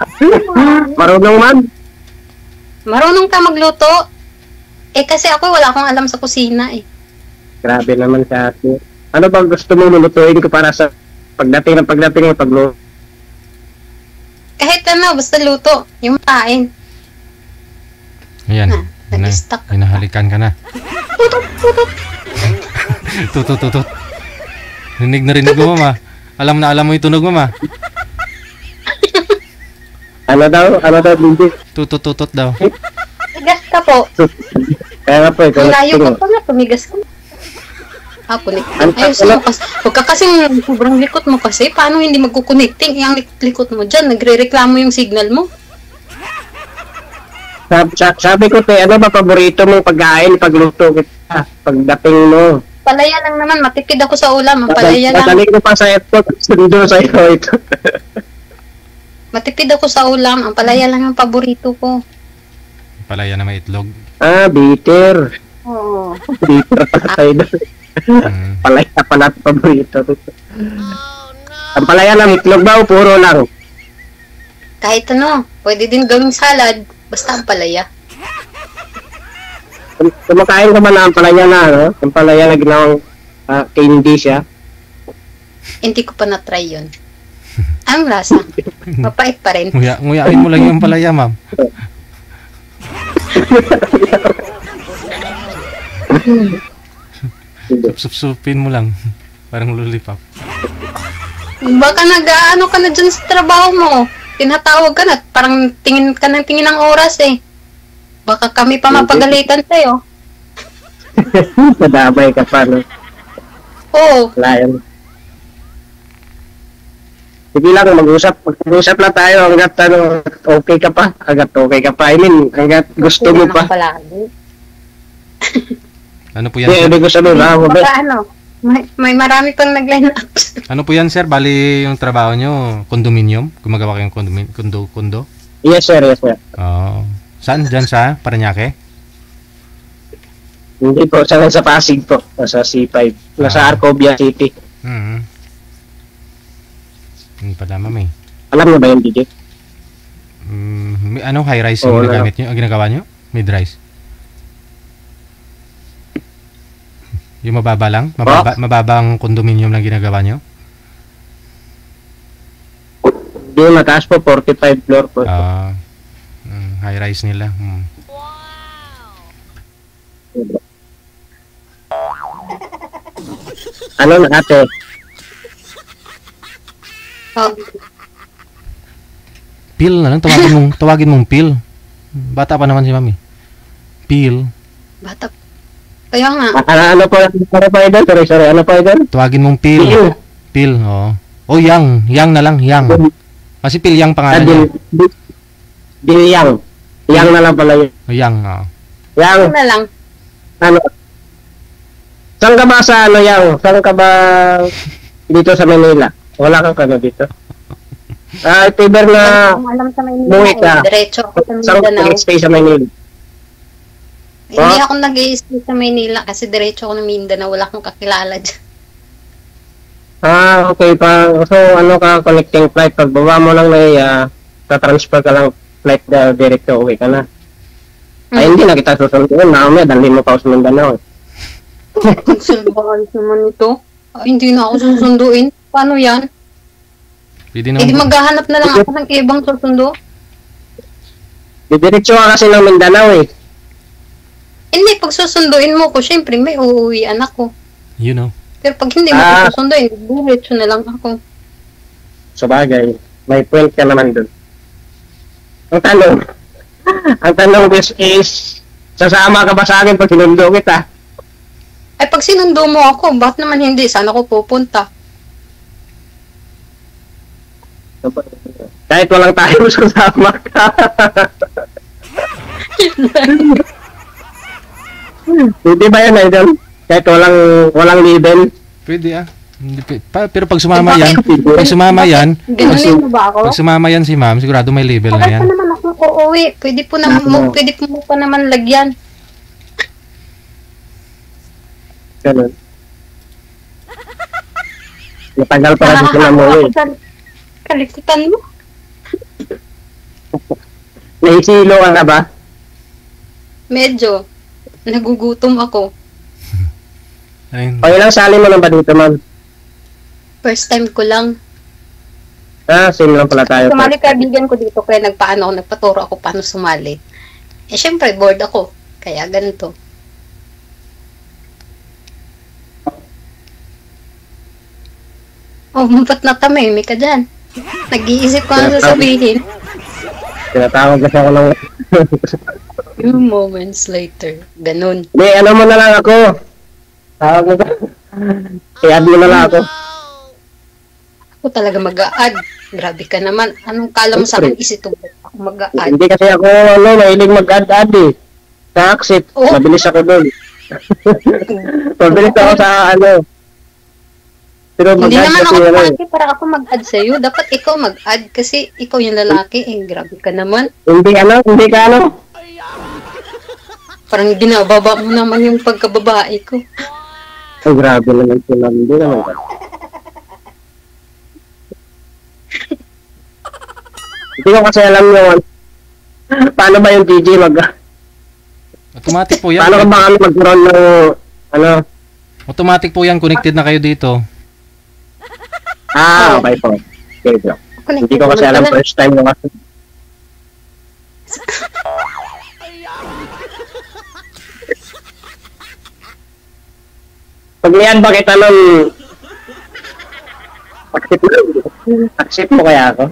Marunong man. Marunong ka magluto? Kasi ako wala akong alam sa kusina eh. Grabe naman sa ate. Ano bang gusto mo lulutuin ko para sa pagdating ng pagluto? Kahit ano, basta luto. Yung tain. Ayan. Nag-stuck. Hinahalikan ka na. Tutut. Rinig na rinig mo, mama. Alam mo yung tunog, mama. Ano daw, Binti? Tutut daw. Tumigas ka po. Kaya nga po, ito. Ang layo ko pa nga, tumigas ka. Kunik. Ayos mo kasi. Huwag ka kasing sobrang likot mo kasi. Paano hindi magkukonecting? Yung likot mo dyan, nagre-reklamo yung signal mo. Sabi ko, ano ba paborito mong pagkain pagluto kita? Pagdating mo. Palaya lang naman, matipid ako sa ulam. Palaya lang. Matalik ko pa sa airport, sundo sa iyo ito. Matipid ako sa ulam. Ang palaya lang ang paborito ko. Palaya na may itlog. Bitter. Oo. Bitter pala tayo doon. Palaya pala ito paborito. Ang palaya lang, itlog ba o puro lang? Kahit ano, pwede din gawing salad. Basta ang palaya. Kumakain ka ba na ang palaya na, no? Ang palaya na ginawang candy siya? Hindi ko pa na-try yun. Ang lasa. Mapait pa rin. Nguyain mo lang yung palaya, ma'am. Supsupin mo lang. Parang lollipop. Baka nag-ano ka na dyan sa trabaho mo. Tinatawag ka na. Parang tingin ka ng tingin ng oras eh. Baka kami pa mapagalitan sa'yo. Madamay ka pa, no? Oo. Layan. Sige lang, mag-usap lang tayo hanggat okay ka pa. I mean, hanggat gusto mo pa. Ano po yan, sir? Hindi gusto mo ba? Baka ano, may marami pang nag-line up. Ano po yan, sir? Bali yung trabaho nyo, condominium? Gumagawa kayong condo? Yes, sir. Oo. Saan? Diyan sa Parañaque? Hindi po, sa Pasig po. Sa C5. Nasa Arcobia City. Hindi pala, ma'am eh. Alam mo ba yung DJ? Anong high-rise yung ginagamit nyo? Ginagawa nyo? Mid-rise? Yung mababa lang? Mababang condominium lang ginagawa nyo? Hindi, mataas po. 45 floor po. High-rise nila. Ano na ate? Pil na lang. Tawagin mong Pil. Bata pa naman si mami. Pil. Bata. Kaya nga. Ano po idol? Sorry. Ano po idol? Tawagin mong Pil. Pil, oo. Yang. Yang na lang. Yang. Kasi Pil Yang pangalan niya. Yang. Yang na lang pala yun. Yang, oo. Yang. Na lang. Ano? Saan ka ba sa Yang? Saan ka ba dito sa Manila? Wala kang dito? If ever na alam sa Manila, muwi ka, diretso ako sa Mindanao. Saan stay sa Manila? Hindi ako nag-i-stay sa Manila kasi diretso ako ng Mindanao. Wala akong kakilala dyan. Okay pa. So, connecting flight. Pagbaba mo lang na tatransfer ka lang flight direct uwi ka na. Ay, hindi na kita susunduin. Naamaya, dalhin mo pa sa Mindanao. Silbahal naman ito. Hindi na ako susunduin. Paano yan? Hindi maghahanap na lang ako ng ibang susundo. Didiretso ka kasi ng Mindanao eh. Hindi, pag susunduin mo ko, syempre may uuwian ako. You know. Pero pag hindi mo ko susunduin, diretso na lang ako. Sabagay, may point ka naman dun. Ang tanong is, sasama ka ba sa akin pag sinundo kita? Ay, pag sinundo mo ako, bakit naman hindi? Saan ako pupunta? Kahit walang tayo, sasama ka. Hindi ba yan, idol? Kahit walang label? Pwede pero pag sumama yan, pag sumama yan si ma'am, sigurado may label na yan. Bakit pa naman ako uuwi? Pwede po pa naman lagyan. Ganun. Matagal para sa sinamuwi. Kalikutan mo. Naisilo ka na ba? Medyo. Nagugutom ako. Ayun. O ilang sali mo lang ba dito, ma'am? First time ko lang. Same lang pala tayo. Sumali kaibigan ko dito kaya nagpaturo ako paano sumali. Eh syempre bored ako. Kaya ganito. Oh, ba't natamimi ka dyan? Nag-iisip ko ano sasabihin. Tinatawag kasi ako ng... Few moments later. Ganun. Hindi, ano mo na lang ako. Tawag mo ka. I-add mo na lang ako. Ako talaga mag-a-add. Grabe ka naman. Anong kala mo sa akin isitubot ako mag-a-add? Hindi kasi ako, mahilig mag-add eh. Sa accept, mabilis ako doon. Mabilis ako sa Pero hindi mag-add naman kasi ako lalaki para ako mag-add sa'yo. Dapat ikaw mag-add kasi ikaw yung lalaki. Grabe ka naman. Hindi ka Parang ginababa mo naman yung pagkababae ko. Ay, grabe naman sila. Hindi naman. Hindi ko kasi alam yun. Paano ba yung DJ Automatic po yan. Paano ka ba kami magkaroon ng Automatic po yan. Connected na kayo dito. Okay po. Okay po. Hindi ko kasi alam first time mo kasi. Pag niyan ba kita nun, accept mo kaya ako?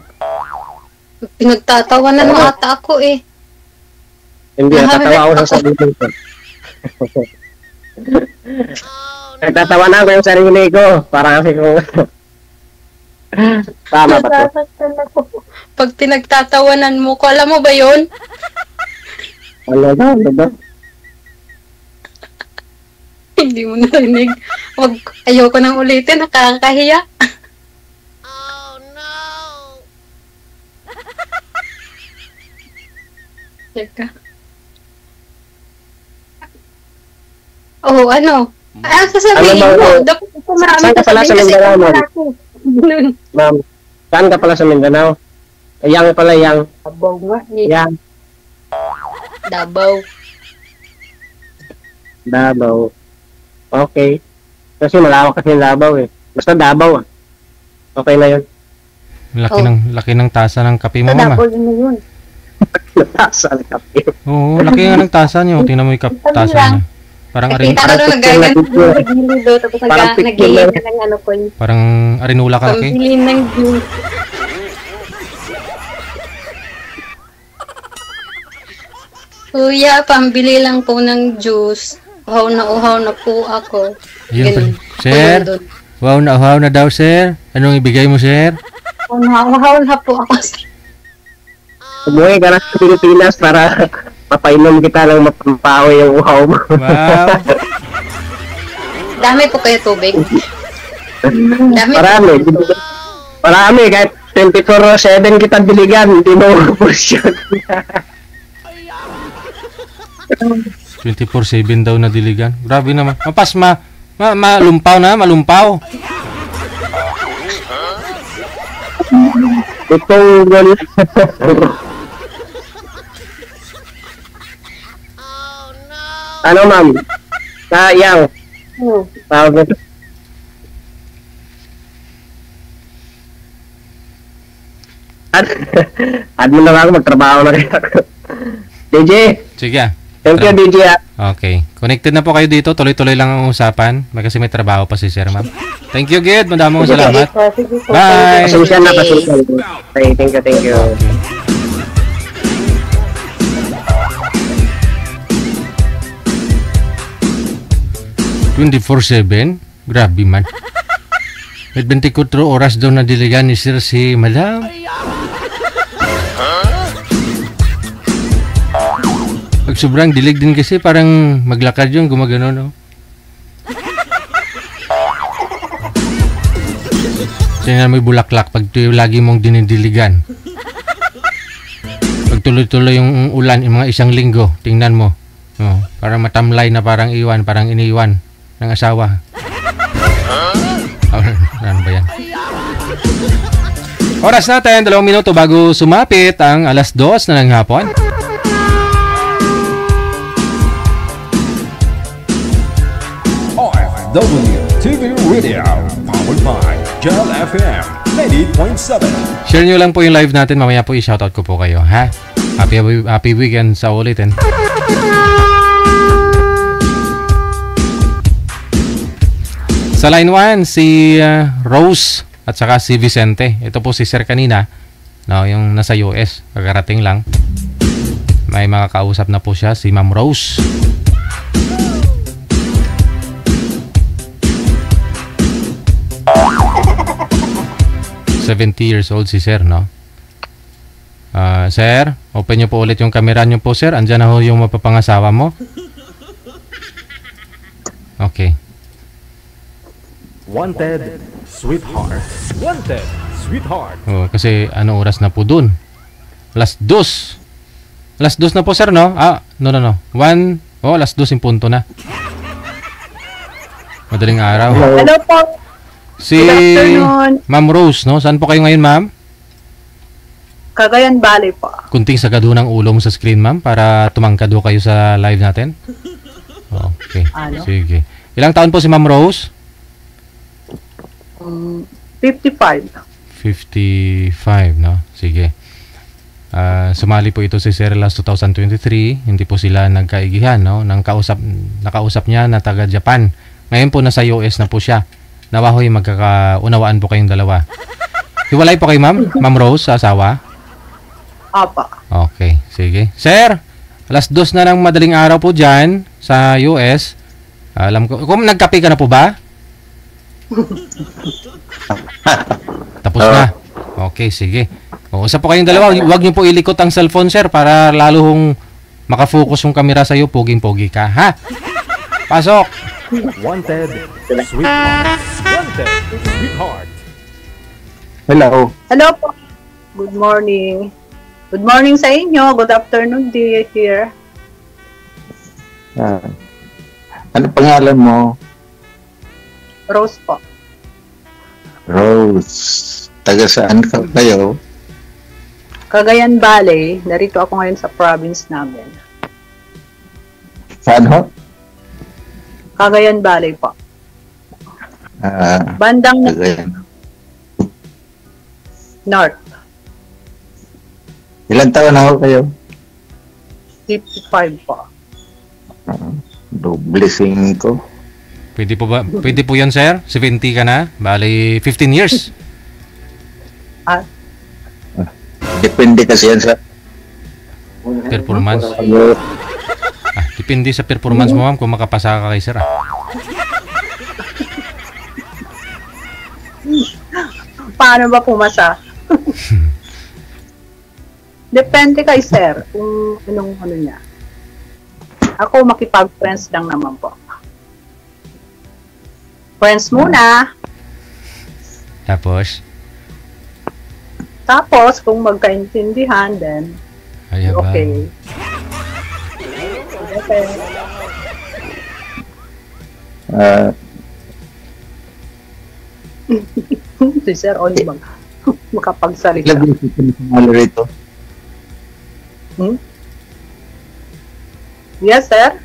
Pinagtatawanan mo ata ako eh. Hindi, natatawa ako sa sarili ko. Nagtatawanan ko yung sarili ko. Parang kasi kung... Tama ba to? Pag pinagtatawanan mo ko, alam mo ba yun? Ano ba? Hindi mo narinig. Ayoko nang ulitin, nakakahiya. Oh no! Teka. Oh, ano? Ang sasabihin mo, dapat ito marami saan ka pala sa Mindanao, ma'am? Ma'am, saan ka pala sa Mindanao? Yang pala, yang. Dabaw nga. Yang. Dabaw. Okay. Kasi malawak kasi yung Davao eh. Basta Davao ah. Okay na yun. Laki ng tasa ng kape mo, mama. Dabaw na yun. Tasa ng kape. Oo, laki nga ng tasa niyo. Tingnan mo yung tasa niya. Parang Nakita ko nag-gagawin ng gilid tapos nag-iin ng ano ko. Parang arinula ka, okay? Pambili ng juice. Kuya, pambili lang po ng juice. Uhaw na po ako. Yun, sir? Uhaw na daw, sir? Anong ibigay mo, sir? Uhaw na po ako, sir. Umuwi ka na sa Pilipinas para mapainom kita ng mapampawi yung uhaw mo. Wow! Dami po kayo tubig. Marami, kahit 24/7 kita diligan, hindi mo ubos yun. 24/7 daw na diligan. Grabe naman. Mapas malumpaw. Itong ano ma'am? Sayang. Tawag nito. Add mo na lang, magtrabaho na rin ako. DJ! Sige. Thank you, DJ. Okay. Connected na po kayo dito. Tuloy-tuloy lang ang usapan. Kasi may trabaho pa si Sir, ma'am. Thank you, Gid. Madamong salamat. Bye! Pasensya na. Okay, thank you. Okay. (24/7) Grabe man. May 24 oras daw na diligan ni Sir si Madam. Pag sobrang dilig din kasi parang maglakad yun, gumagano, no? Tingnan mo yung bulaklak pag lagi mong dinidiligan. Pag tuloy-tuloy yung ulan, yung mga isang linggo, tingnan mo. Oh, parang matamlay na parang iniwan. ng asawa. Ano ba yan? Oras natin, 2 minuto bago sumapit ang 2:00 na ng hapon. OFW TV Radio, powered by Jal FM 98.7. Share nyo lang po yung live natin. Mamaya po i-shoutout ko po kayo, ha? Happy weekend sa ulitin. Sa line 1, si Rose at saka si Vicente. Ito po si Sir kanina, no, yung nasa US. Kagarating lang. May makakausap na po siya, si Ma'am Rose. ...70 years old si Sir, no? Sir, open nyo po ulit yung camera nyo po, Sir. Andyan na ho yung mapapangasawa mo. Okay. Wanted, sweetheart. Wanted, sweetheart. Oh, kasi ano oras na po dun? 2:00. 2:00 na po, Sir, no? No. 1. Oh, 2:00 yung punto na. Madaling araw. Hello po. Si Good afternoon. Ma'am Rose, no? Saan po kayo ngayon, ma'am? Cagayan Valley po. Kunting sagad ho ng ulo mo sa screen, ma'am, para tumangkad ho kayo sa live natin. Okay. Ano? Sige. Ilang taon po si Ma'am Rose? 55. 55, no? Sige. Sumali po ito si Sir last 2023. Hindi po sila nagkaigihan, no? Nakausap niya na taga Japan. Ngayon po nasa US na po siya. Nawahoy magkakaunawaan po kayong dalawa. Hiwalay po kayo, ma'am? Ma'am Rose, sa asawa? Apa. Okay, sige. Sir, 2:00 na ng madaling araw po dyan sa US. Alam ko, kung nagkape ka na po ba? Tapos na. Okay, sige. Usap po kayong dalawa. Huwag niyo po ilikot ang cellphone, sir, para lalo hong makafocus yung camera sa'yo. Poging-pogi ka, ha? Pasok! Wanted, sweetheart. Wanted, sweetheart. Hello. Hello po. Good morning. Good morning sa inyo. Good afternoon here. Ano pangalan mo? Rose po. Rose. Taga saan ka kayo? Cagayan Valley. Narito ako ngayon sa province namin. Saan ho? Cagayan Valley po. Bandang Cagayan. North. Ilan taon na ho kayo? 55 po. Blessing ko. Pwede po yan, sir? 70 ka na? Bali, 15 years. Depende kasi yan sa Performance. Depende sa performance mo, ma'am, kung makapasa ka kay sir. Paano ba pumasa? Depende kay sir kung anong ano niya. Ako makipag-friends lang naman po. Friends muna. Tapos kung magkaintindihan, then okay. Okay. Si Sir Oli makapagsalita. Rito. Yes, sir.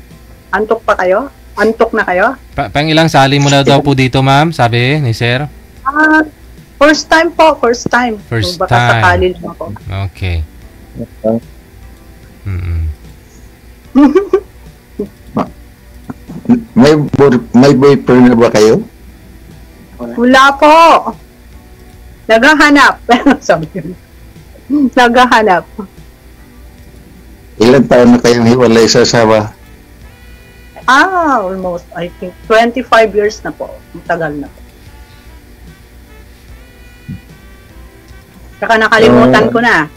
Antok pa kayo? Antok na kayo? Pang ilang sali mo na daw po dito, ma'am? Sabi ni sir? First time po. First time. First baka time. sakali lang ako. Okay. May boyfriend na ba kayo? Wala po. Naghahanap. Sabi ko. Naghahanap. Ilan taon na kayong hiwalay sa asawa? Almost, I think, 25 years na po. Matagal na po. Saka nakalimutan ko na.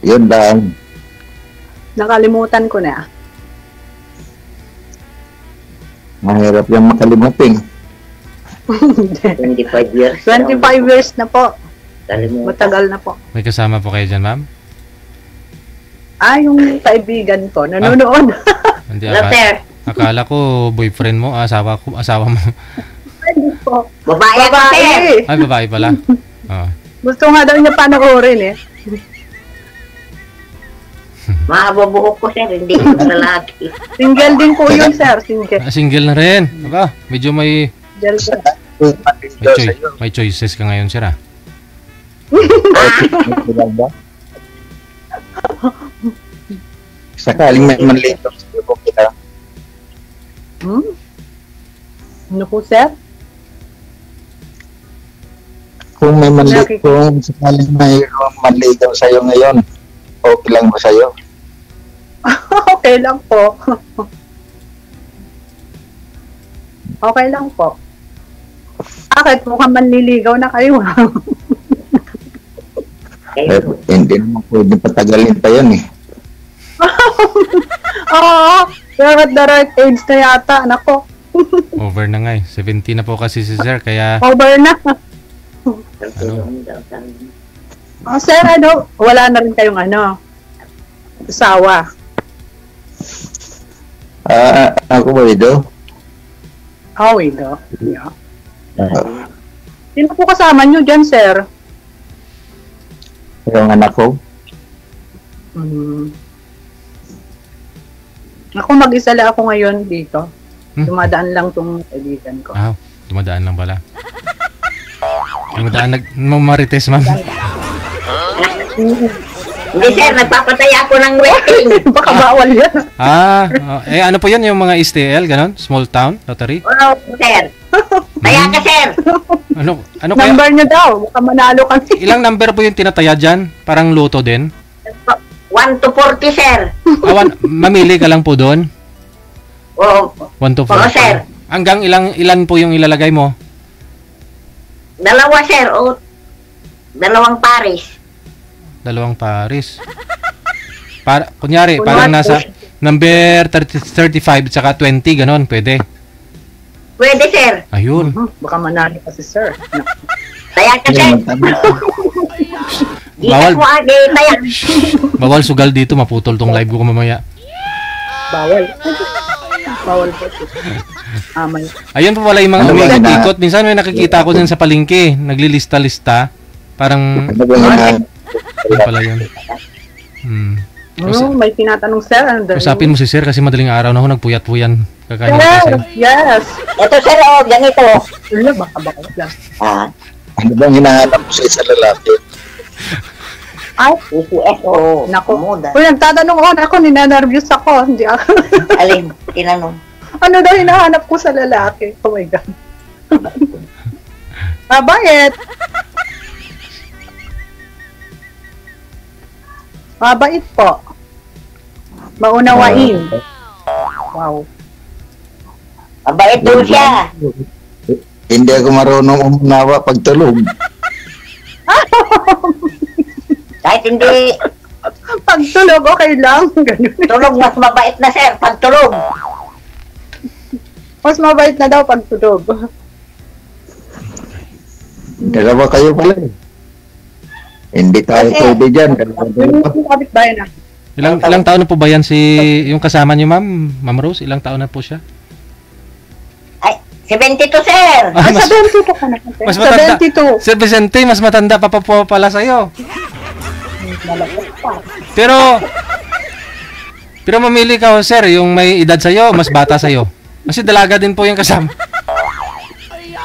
Yun lang. Nakalimutan ko na. Mahirap yung makalimutin. 25 years. 25 years na po. Matagal na po. May kasama po kayo dyan, ma'am? Yung kaibigan ko, nanonood. Hindi, Akala ko boyfriend mo, asawa mo. Hindi po. Babae ako, sir. Ay, babae pala. Oh. Gusto nga daw niya panoorin eh. Mahaba buhok ko, sir. Hindi ko lalaki. Single din po yun, sir. Single. Single na rin. Aba, medyo may Single. may choices ka ngayon, sir, ah. Sakaling may manlito sa iyo kita. Ano po, sir? Kung may kung sakaling may manligaw sa iyo ngayon, okay lang ba sa iyo? Okay lang po. Okay lang po. Bakit? Mukhang manliligaw na kayo. Hindi naman pwede patagalin pa yan eh. Oo. You're at the right age na yata. Nako. Over na nga eh. 70 na po kasi si sir, kaya... Over na. Ano? Sir, wala na rin kayong asawa. Ako ba ito? Widow. Yeah. Sino po kasama nyo dyan, sir? Yung anak ko. Ako mag-isa lang ako ngayon dito. Dumadaan lang tong kaibigan ko. Dumadaan lang pala. Dumadaan marites, ma'am. Hindi, sir. Nagpapatay ako ng waiting. Baka bawal yan. Ano po yun? Yung mga STL, ganon? Small town lottery? Oo, sir. Taya ka, sir. Ano number kaya? nyo daw. Baka manalo kami. Ilang number po yung tinataya dyan? Parang loto din? 1 to 40, sir. Mamili ka lang po doon? Oo. 1 to 40? Oo, sir. Hanggang ilan po yung ilalagay mo? 2, sir. O, 2 pares. 2 pares. Kunyari, parang nasa number 35 at saka 20, ganon, pwede? Pwede, sir. Ayun. Baka manalo kasi, sir. Taya ka, sir. Bawal sugal dito, maputol tong live ko mamaya. Bawal. Bawal po. Ayun po pala yung mga umiikot. Minsan may nakikita ko din sa palengke, naglilista-lista. Parang ano pala yun. May tinatanong, sir. Usapin mo si sir kasi madaling araw na ako nagpuyat-puyan. Yes. Ito, sir, ganito. Baka lang. Ano bang hinahanap mo sa isang lalaki? PCSO. Naku. Nagtatanong ako, ninanervyos ako. Hindi ako. Alin? Tinanong. Ano daw hinahanap ko sa lalaki? Oh my God. Mabait. Mabait po. Maunawain. Wow. Mabait po siya. Hindi ako marunong umunawa pag tulog. Kahit hindi... Pagtulog, okay lang. Ganun. Tulog, mas mabait na, sir. Pagtulog. Mas mabait na daw pagtulog. Dalawa kayo pala eh. Hindi tayo pwede dyan. Ilang taon na po ba yan yung kasama niyo, Ma'am Rose? Ilang taon na po siya? 72, sir. 72 ka na. Mas matanda. 72. Sir Vicente, mas matanda pa pala sa'yo. Pero mamili ka, sir, yung may edad sa'yo, mas bata sa'yo. Kasi dalaga din po yung kasama.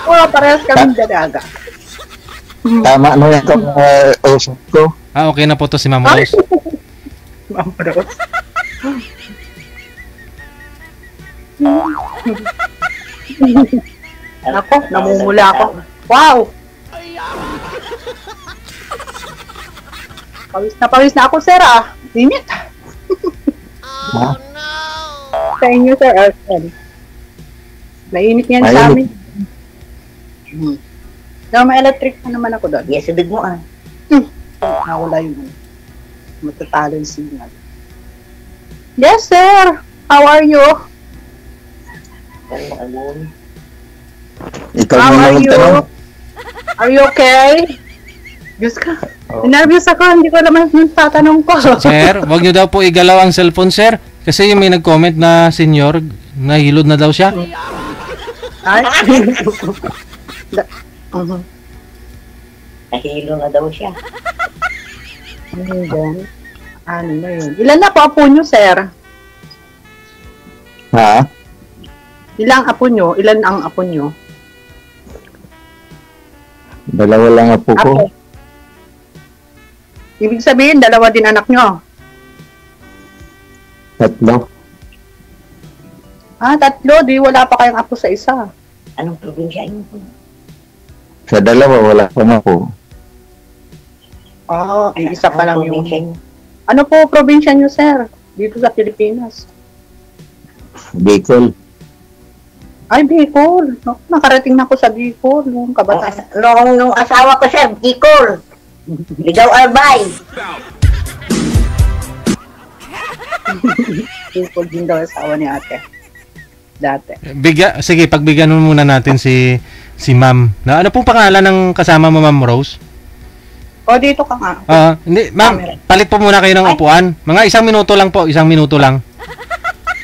Oo, parehas kaming dalaga. Tama na yung usap ko. Okay na po to si Ma'am Rose. Ma'am Rose. Ako, namumula ako. Wow! Pawis na ako, sir, Init. Oh, no! Sa inyo, sir, Mainit yan sa amin. May electric na naman ako doon. Yes, sadig mo, Nawala yun. Matatalo yung signal. Yes, sir! How are you? How are you? Are you okay? Diyos ka. Nervous ako. Hindi ko naman yung tatanong ko. Sir, wag nyo daw po igalaw ang cellphone, sir. Kasi yung may nag-comment na senior Nahilod na daw siya? Ay? Nahilo na daw siya. Ano na yun? Ilan na po apo nyo, sir? Ha? Ilang apo nyo? Ilan ang apo nyo? Dalawa lang apo ko. Apo. Ibig sabihin, dalawa din anak nyo? Tatlo. Tatlo. Di wala pa kayong apo sa isa. Anong probinsya niyo po? Sa dalawa, wala pang apo. Isa pa lang yung... probinsya niyo? Ano po probinsya nyo, sir? Dito sa Pilipinas. Bicol. Ay, Bicol. Nakarating na ako sa Bicol. Nung kabataan. Nung asawa ko, sir, Bicol. Ligaw Albay. Bicol din daw asawa ni ate. Dati. Sige, pagbigyan mo muna natin si Ma'am. Ano pong pangalan ng kasama mo, Ma'am Rose? Dito ka nga. Hindi, Ma'am, palit po muna kayo ng upuan. Mga 1 minuto lang po, 1 minuto lang.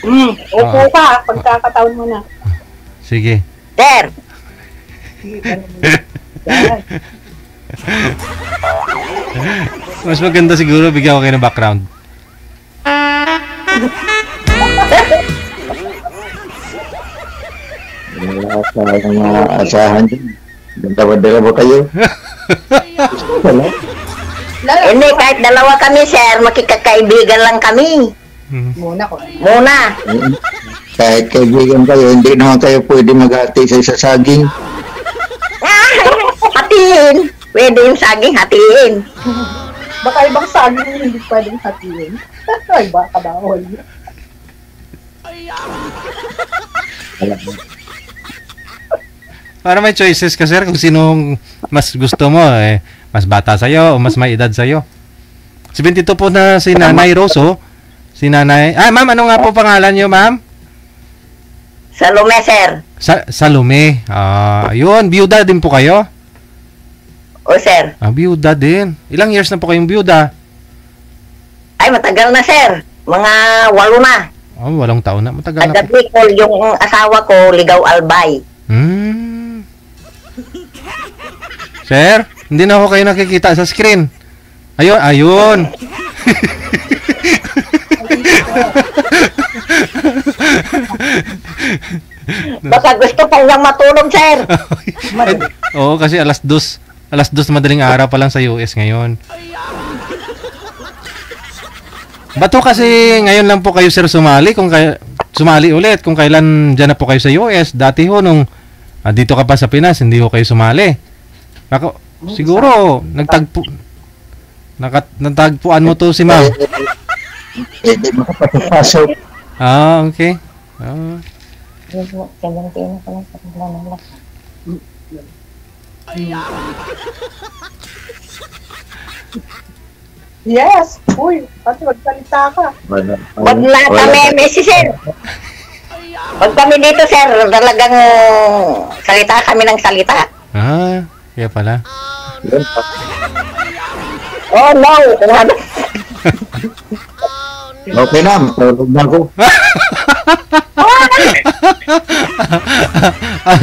Upo ka, pagkakataon mo na. Sige. Sir. Mas maganda siguro bigyan ko kayo ng background. Wala sa mga asahan dyan. Dalawa kayo. Wala. Hindi, kahit dalawa kami, sir, makikakaibigan lang kami. Muna. Kahit kaibigan kayo, hindi naman kayo pwede maghati sa isa saging. Hatiin. Pwede yung saging, hatiin. Baka ibang saging hindi pwedeng hatiin. Ay, baka bawal. Para may choices ka, sir, kung sinong mas gusto mo, mas bata sa'yo o mas may edad sa'yo. 72 po na si Nanay Rose, oh. Si Nanay... ma'am, ano nga po pangalan niyo, ma'am? Salome, sir. Salome. Yun, biyuda din po kayo? O, sir. Biyuda din. Ilang years na po kayong biyuda? Ay, matagal na, sir. Mga 8 na. 8 taon na. Matagal na po. Taga-Bicol, yung asawa ko, Ligaw Albay. Sir, hindi na ako kayo nakikita sa screen. Ayun. Baka gusto pang lang matulog, sir. Oo, kasi alas 2 madaling araw pa lang sa US ngayon. Bato kasi ngayon lang po kayo, sir, sumali ulit kung kailan dyan na po kayo sa US. Dati ho nung dito ka pa sa Pinas, hindi ho kayo sumali. Siguro natagpuan mo to si ma'am. Hindi makapasok. Okay. Yes! Uy, pati magsalita ka. Wag na kami, si sir. Wag kami dito, sir. Talagang salita kami ng salita. Kaya pala. Oh, no. Okay na, matulog na ako.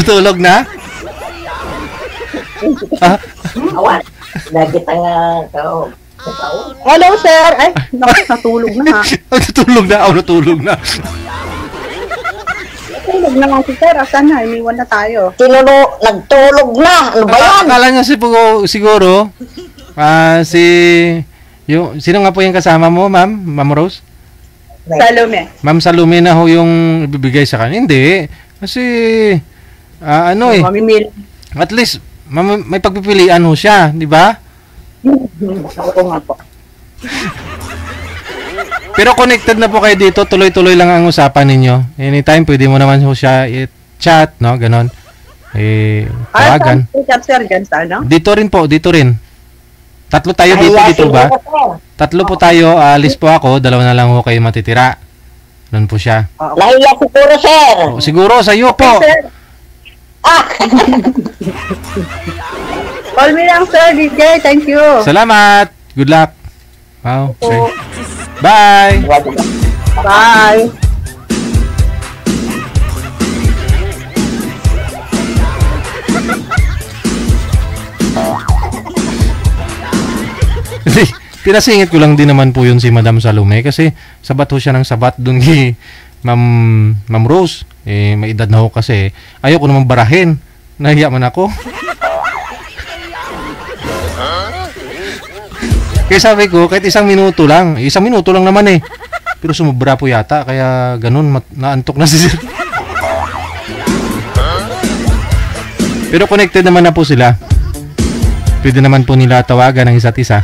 Tulog na? Awan. Lagi nga kao. Hello, sir. Ay, natulog na ha. Natulog na. Natulog na. Natulog na nga si sir. Asan na? Iniwan na tayo. Nagtulog na. Ano ba yan? Akala niya siguro, sino nga po yung kasama mo, Ma'am Rose? Salome. Ma'am Salome na ho yung ibibigay sa kanya. Hindi. Kasi, Mamimili. At least, may pagpipilian ho siya, di ba? Ako nga po. Pero connected na po kayo dito, tuloy-tuloy lang ang usapan ninyo. Anytime, pwede mo naman ho siya i-chat, no? Ganon. Tawagan. Dito rin po, dito rin. Tatlo tayo dito ba? Tatlo po tayo, alis po ako, 2 na lang ho kayo matitira. Doon po siya. Nahiya siguro, sir. Siguro, sa iyo po. Call me lang, sir, DJ. Thank you. Salamat. Good luck. Wow. Okay. Bye. Bye. Pinasingit ko lang din naman po yun si Madam Salome kasi sabat ho siya ng sabat dun kay Ma'am Rose. May edad na ho kasi. Ayoko naman barahin. Nahiya man ako. Kaya sabi ko, kahit isang minuto lang naman eh. Pero sumubra po yata, kaya ganun, naantok na si Sir. Pero connected naman na po sila. Pwede naman po nila tawagan ng isa't isa.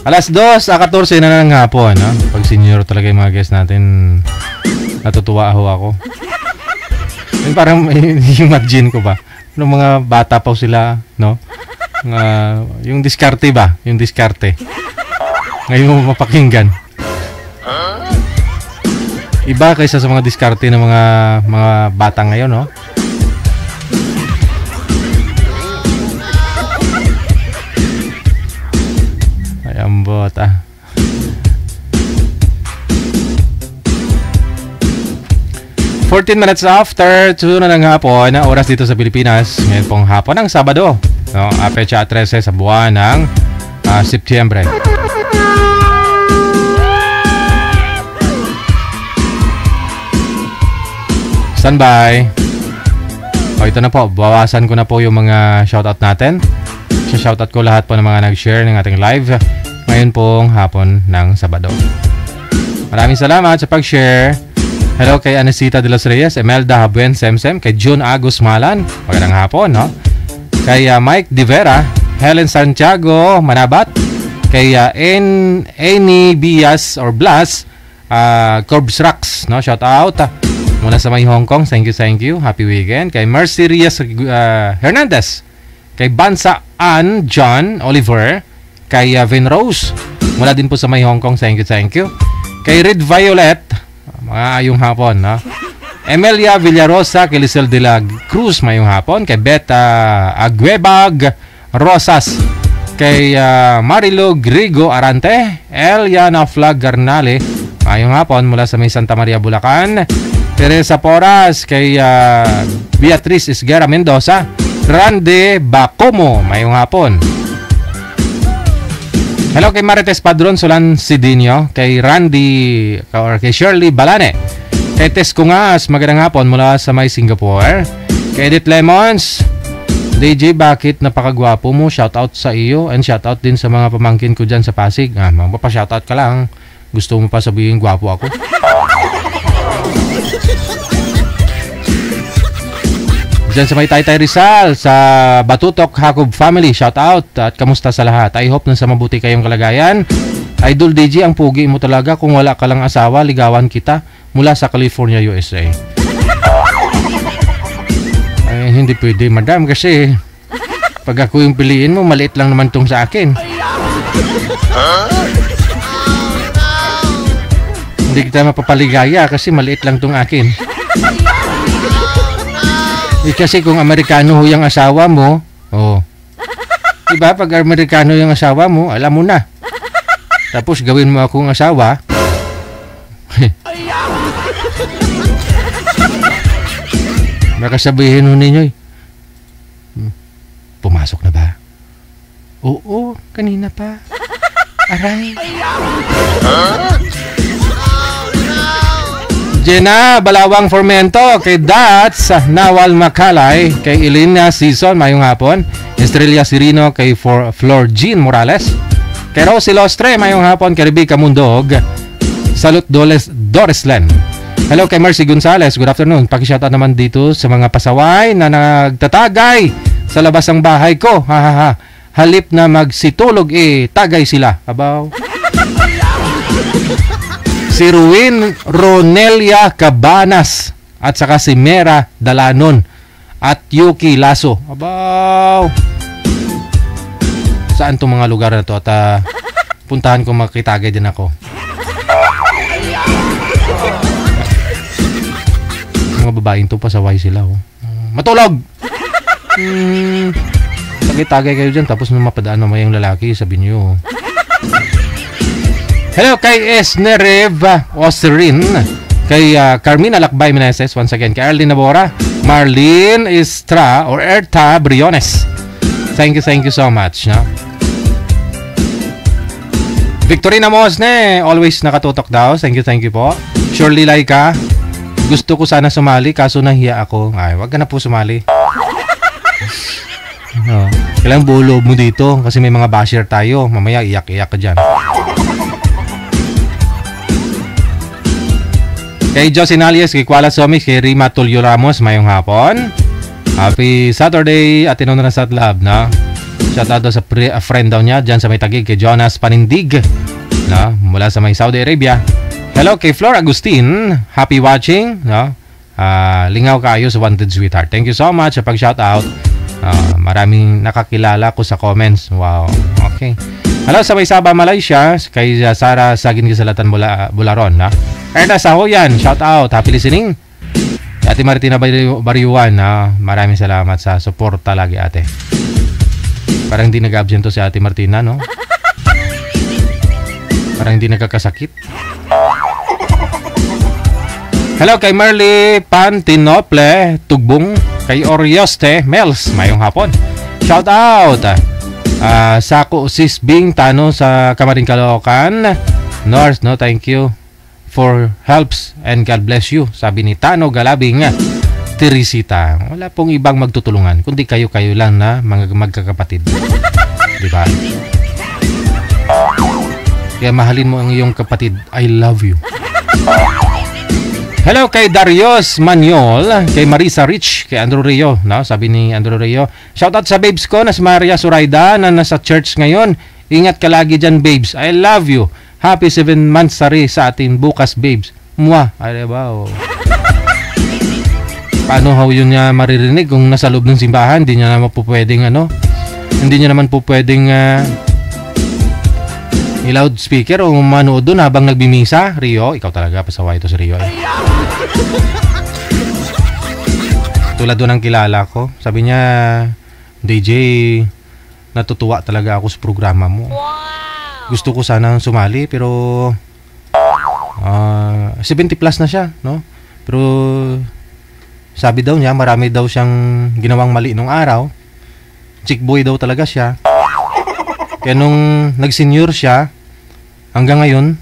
Alas 2:14 na ng hapon, no? Pag senior talaga yung mga guests natin, natutuwa ako. Yung parang imagine ko ba, nung mga bata pa sila, no? Yung diskarte ba? Yung diskarte. Ngayon mo mapakinggan. Iba kaysa sa mga diskarte ng mga bata ngayon, no? Ay, ambot, 14 minutes after 2 na ng hapon, oras dito sa Pilipinas. Ngayon pong hapon ng Sabado, no? Pecha 13 sa buwan ng Setyembre. Standby. Ito na po, bawasan ko na po yung mga shoutout natin. Shoutout ko lahat po ng mga nag-share ng ating live ngayon pong hapon ng Sabado. Maraming salamat sa pag-share. Hello kay Anesita de los Reyes, Emelda Habuen Semsem, kay June Agus Malan, magandang hapon, no? Kay Mike Divera, Helen Santiago Manabat, kay Annie Bias or Blas, Corbs Rocks, no? Shout out mula sa may Hong Kong, thank you, happy weekend. Kay Mercy Rias Hernandez, kay Bansa Ann John Oliver, kay Vin Rose, mula din po sa may Hong Kong, thank you. Kay Red Violet, mayong hapon, no? Emelia Villarosa, kay Lisel de la Cruz, mayong hapon. Kay Beta Aguebag Rosas, kay Marilo Grigo Arante, Eliana Flag Garnale, mayong hapon mula sa may Santa Maria, Bulacan. Teresa Poras, kay Beatriz Isguera Mendoza, Rande Bacomo, mayong hapon. Hello kay Marites Padron Solan Sidinio, kay Randy or kay Shirley Balane, kay Tess Kungas, magandang hapon mula sa may Singapore. Kay Edith Lemons, DJ, bakit napakagwapo mo? Shoutout sa iyo and shoutout din sa mga pamangkin ko dyan sa Pasig. Magpapa-shoutout ka lang. Gusto mo pa sabihin gwapo ako? Diyan sa may Taytay Rizal, sa Batutok Hakob family, shout out at kamusta sa lahat. I hope na sa mabuti kayong kalagayan. Idol DJ, ang pugi mo talaga. Kung wala ka lang asawa, ligawan kita mula sa California, USA. Ay, hindi pwede, madam, kasi pag ako yung piliin mo, maliit lang naman tong sa akin. Hindi kita mapapaligaya kasi maliit lang tong akin. Kasi kung Amerikano yung asawa mo, diba, pag Amerikano yung asawa mo, alam mo na. Tapos gawin mo akong asawa. Baka sabihin ho ninyo, pumasok na ba? Oo, kanina pa. Aray. Jenna Balawang Formento, kay Dats Nawal Macalay, kay Elena Season, mayong hapon. Estrella Sirino, kay Flor Jean Morales, kay Rosie Lostre, mayong hapon. Kay Rebecca Mundog, Salud Doreslen. Hello kay Mercy Gonzales, good afternoon. Pakishoutout naman dito sa mga pasaway na nagtatagay sa labas ng bahay ko. Halip na magsitulog, tagay sila. Abaw. Si Ruin Ronelia Cabanas at saka si Mera Dalanon at Yuki Lasso. Abaw! Saan itong mga lugar na to? At puntahan ko, makitagay din ako. Mga babaeng to, pasaway sila. Matulog! Tagay-tagay kayo dyan, tapos nung mapadaan mamaya yung lalaki, sabihin nyo. Hello kay Esnerev Osrin, Kay Carmina Lakbay Meneses, once again. Kay Arlene Nabora, Marlene Istra or Erta Briones. Thank you so much. No? Victorina Mosne, always nakatutok daw. Thank you po. Shirley Laika, gusto ko sana sumali kaso nahiya ako. Ay, wag ka na po sumali. No. Kailangan bulo mo dito kasi may mga basher tayo. Mamaya iyak-iyak ka dyan. Kay Jocelyn Alias, kay Kuala Somics, kay Rima Tulio Ramos, mayong hapon. Happy Saturday at tinunod na sa lab, no? Shout out sa friend daw niya dyan sa may Tagig, kay Jonas Panindig, no? Mula sa may Saudi Arabia. Hello kay Flor Agustin, happy watching, no? Lingaw kayo sa Wanted Sweetheart. Thank you so much sa pag-shout out. Maraming nakakilala ko sa comments. Wow, okay. Hello sa may Sabah, Malaysia, kay Sara Sagin Gisalatan Bularon, no? Erna Sahoyan, shout out, happy listening. Ate Martina Bariuan, maraming salamat sa suporta lagi ate. Parang hindi nag-absent to si Ate Martina, no? Parang hindi nagkakasakit. Hello kay Marley Pantinople Tugbong, kay Orioste Mels, mayong hapon. Shout out Sako Sis Bing Tano sa Kamarin Caloocan North, no? Thank you for helps and God bless you, sabi ni Tano Galabing Teresita. Wala pong ibang magtutulungan kundi kayo-kayo lang na mga magkakapatid. Di ba? Kaya mahalin mo ang iyong kapatid. I love you. Hello kay Darius Maniol, kay Marisa Rich, kay Andrew Rio, no? Sabi ni Andrew Rio, shout out sa babes ko na si Maria Suraida na nasa church ngayon. Ingat ka lagi dyan, babes. I love you. Happy 7 months sari sa atin bukas, babes. Mwah. Ay, diba? Oh. Paano how yun niya maririnig kung nasa loob ng simbahan? Hindi niya naman po pwedeng hindi niya naman po pwedeng i-loudspeaker o manood doon habang nagbimisa. Rio, ikaw talaga, pasaway ito si Rio. Tulad doon ang kilala ko. Sabi niya, DJ, natutuwa talaga ako sa programa mo. Gusto ko sana sumali pero 70 plus na siya, no? Pero sabi daw niya marami daw siyang ginawang mali nung araw. Chick boy daw talaga siya. Kaya nung nag-senior siya hanggang ngayon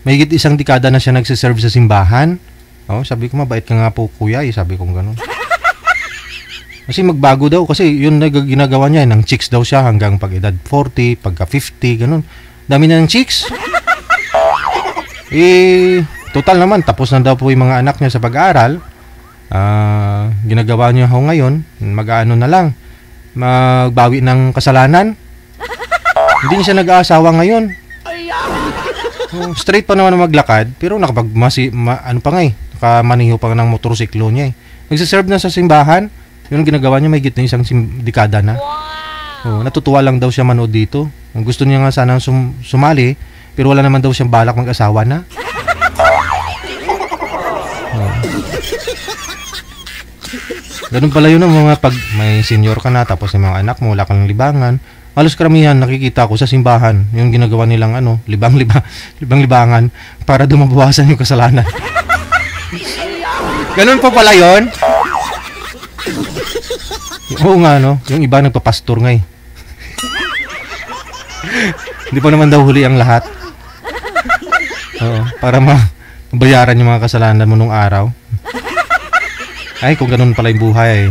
mahigit 1 dekada na siya nagsiserve sa simbahan. Oh, sabi ko mabait ka nga po kuya, sabi ko gano'n. Kasi magbago daw kasi yun na ginagawa niya ng chicks daw siya hanggang pag edad 40, pagka 50, ganun. Dami na ng chicks. Total naman tapos na daw po yung mga anak niya sa pag-aaral. Ginagawa niya ho ngayon, mag-aano na lang, magbawi ng kasalanan. Hindi niya siya nag-aasawa ngayon. Straight pa naman maglakad, pero nakamaniho pa ng motorsiklo niya. Nagsiserve na sa simbahan. Yun ang ginagawa niya, may gitna 1 dekada na. Natutuwa lang daw siya manood dito. Gusto niya nga sana sumali, pero wala naman daw siyang balak mag-asawa na. Ganun pala yun ang mga pag may senior ka na, tapos yung mga anak mo, wala kang libangan. Halos karamihan nakikita ko sa simbahan, yung ginagawa nilang libang-libangan para dumabawasan yung kasalanan. Ganun po pala yun. Oo nga, no? Yung iba nagpapastor nga eh. Hindi pa naman daw huli ang lahat. Oo, para mabayaran yung mga kasalanan mo nung araw. Ay, kung ganun pala yung buhay.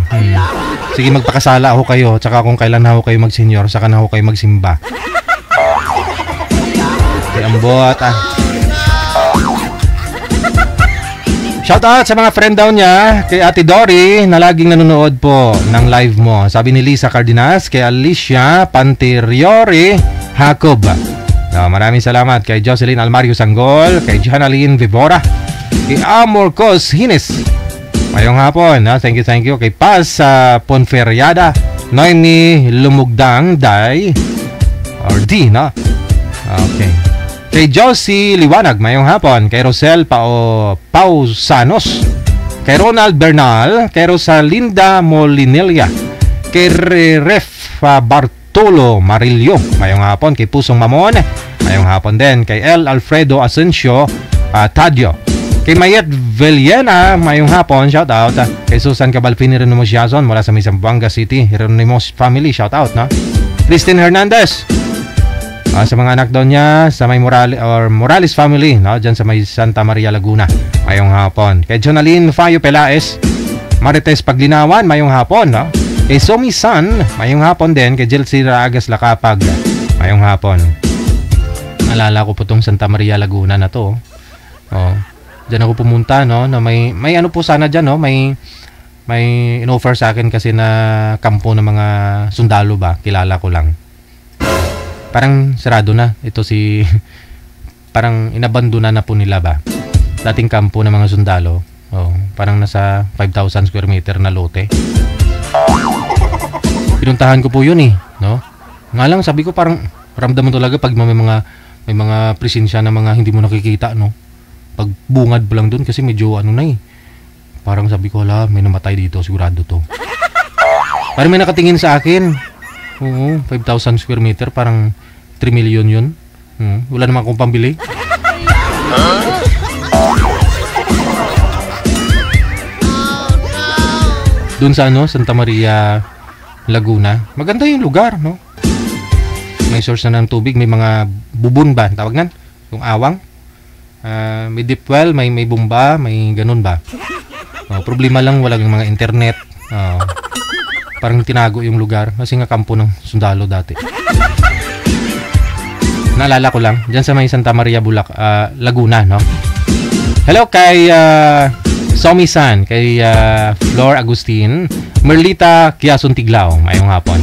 Sige, magpakasala ako kayo. Tsaka kung kailan ako kayo mag-senior, saka na ako kayo magsimba. Ay, ambot Shout out sa mga friend daw niya, kay Ate Dory na laging nanonood po ng live mo. Sabi ni Lisa Cardenas, kay Alicia Panteriore Jacob. Maraming salamat kay Jocelyn Almario Sanggol, kay Janaline Vivora, kay Amor Cos Hines. Mayong hapon, thank you. Kay Paz Ponferiada, Noemi Lumugdang Day, or D, no? Okay. Kay Josie Liwanag, mayong hapon. Kay Rosel Pausanos, kay Ronald Bernal, kay Rosalinda Molinelia, kay Ref Bartolo Marillo, mayong hapon. Kay Pusong Mamon, mayong hapon din. Kay El Alfredo Asensio Tadio, Kay Mayet Villena, mayong hapon, shout out. Kay Susan Cabalfini Renumos Jason mula sa Zamboanga City, Renumos family, shout out, no? Christine Hernandez. Sa mga anak daw niya sa may Morales family, no? Diyan sa may Santa Maria Laguna, mayong hapon. Kay Jonaline Fayo Pelaes, Marites Paglinawan, mayong hapon, no? Kay Somi San, mayong hapon din. Kay Jelsi Ragas Lakapag, mayong hapon. Naalala ko po tong Santa Maria Laguna na to. Oh. Diyan ako pumunta, no? Na may ano po sana diyan, no? May in-offer sa akin kasi na kampo ng mga sundalo ba. Kilala ko lang. Parang sarado na. Ito si parang inabandona na po nila ba. Dating kampo ng mga sundalo. Oh, parang nasa 5,000 square meter na lote. Pinuntahan ko po yun eh, no? Nga lang sabi ko parang ramdam mo talaga pag may mga presensya na mga hindi mo nakikita, no? Pag bungad pa lang doon kasi medyo ano na eh. Parang sabi ko, hala, may namatay dito, sigurado to. Parang may nakatingin sa akin. Oo, 5,000 square meter, parang 3 million yun. Wala naman akong pambili. Doon sa ano, Santa Maria Laguna. Maganda yung lugar, no? May source na ng tubig, may mga bubon ba, tawag nan? Yung awang. May deep well, may bumba, may ganun ba. Problema lang, walang mga internet. Parang tinago yung lugar kasi nga kampo ng sundalo dati. Naalala ko lang, dyan sa may Santa Maria Laguna, no? Hello kay Somi-san, kay Flor Agustin, Merlita Kiasun Tiglao, mayong hapon.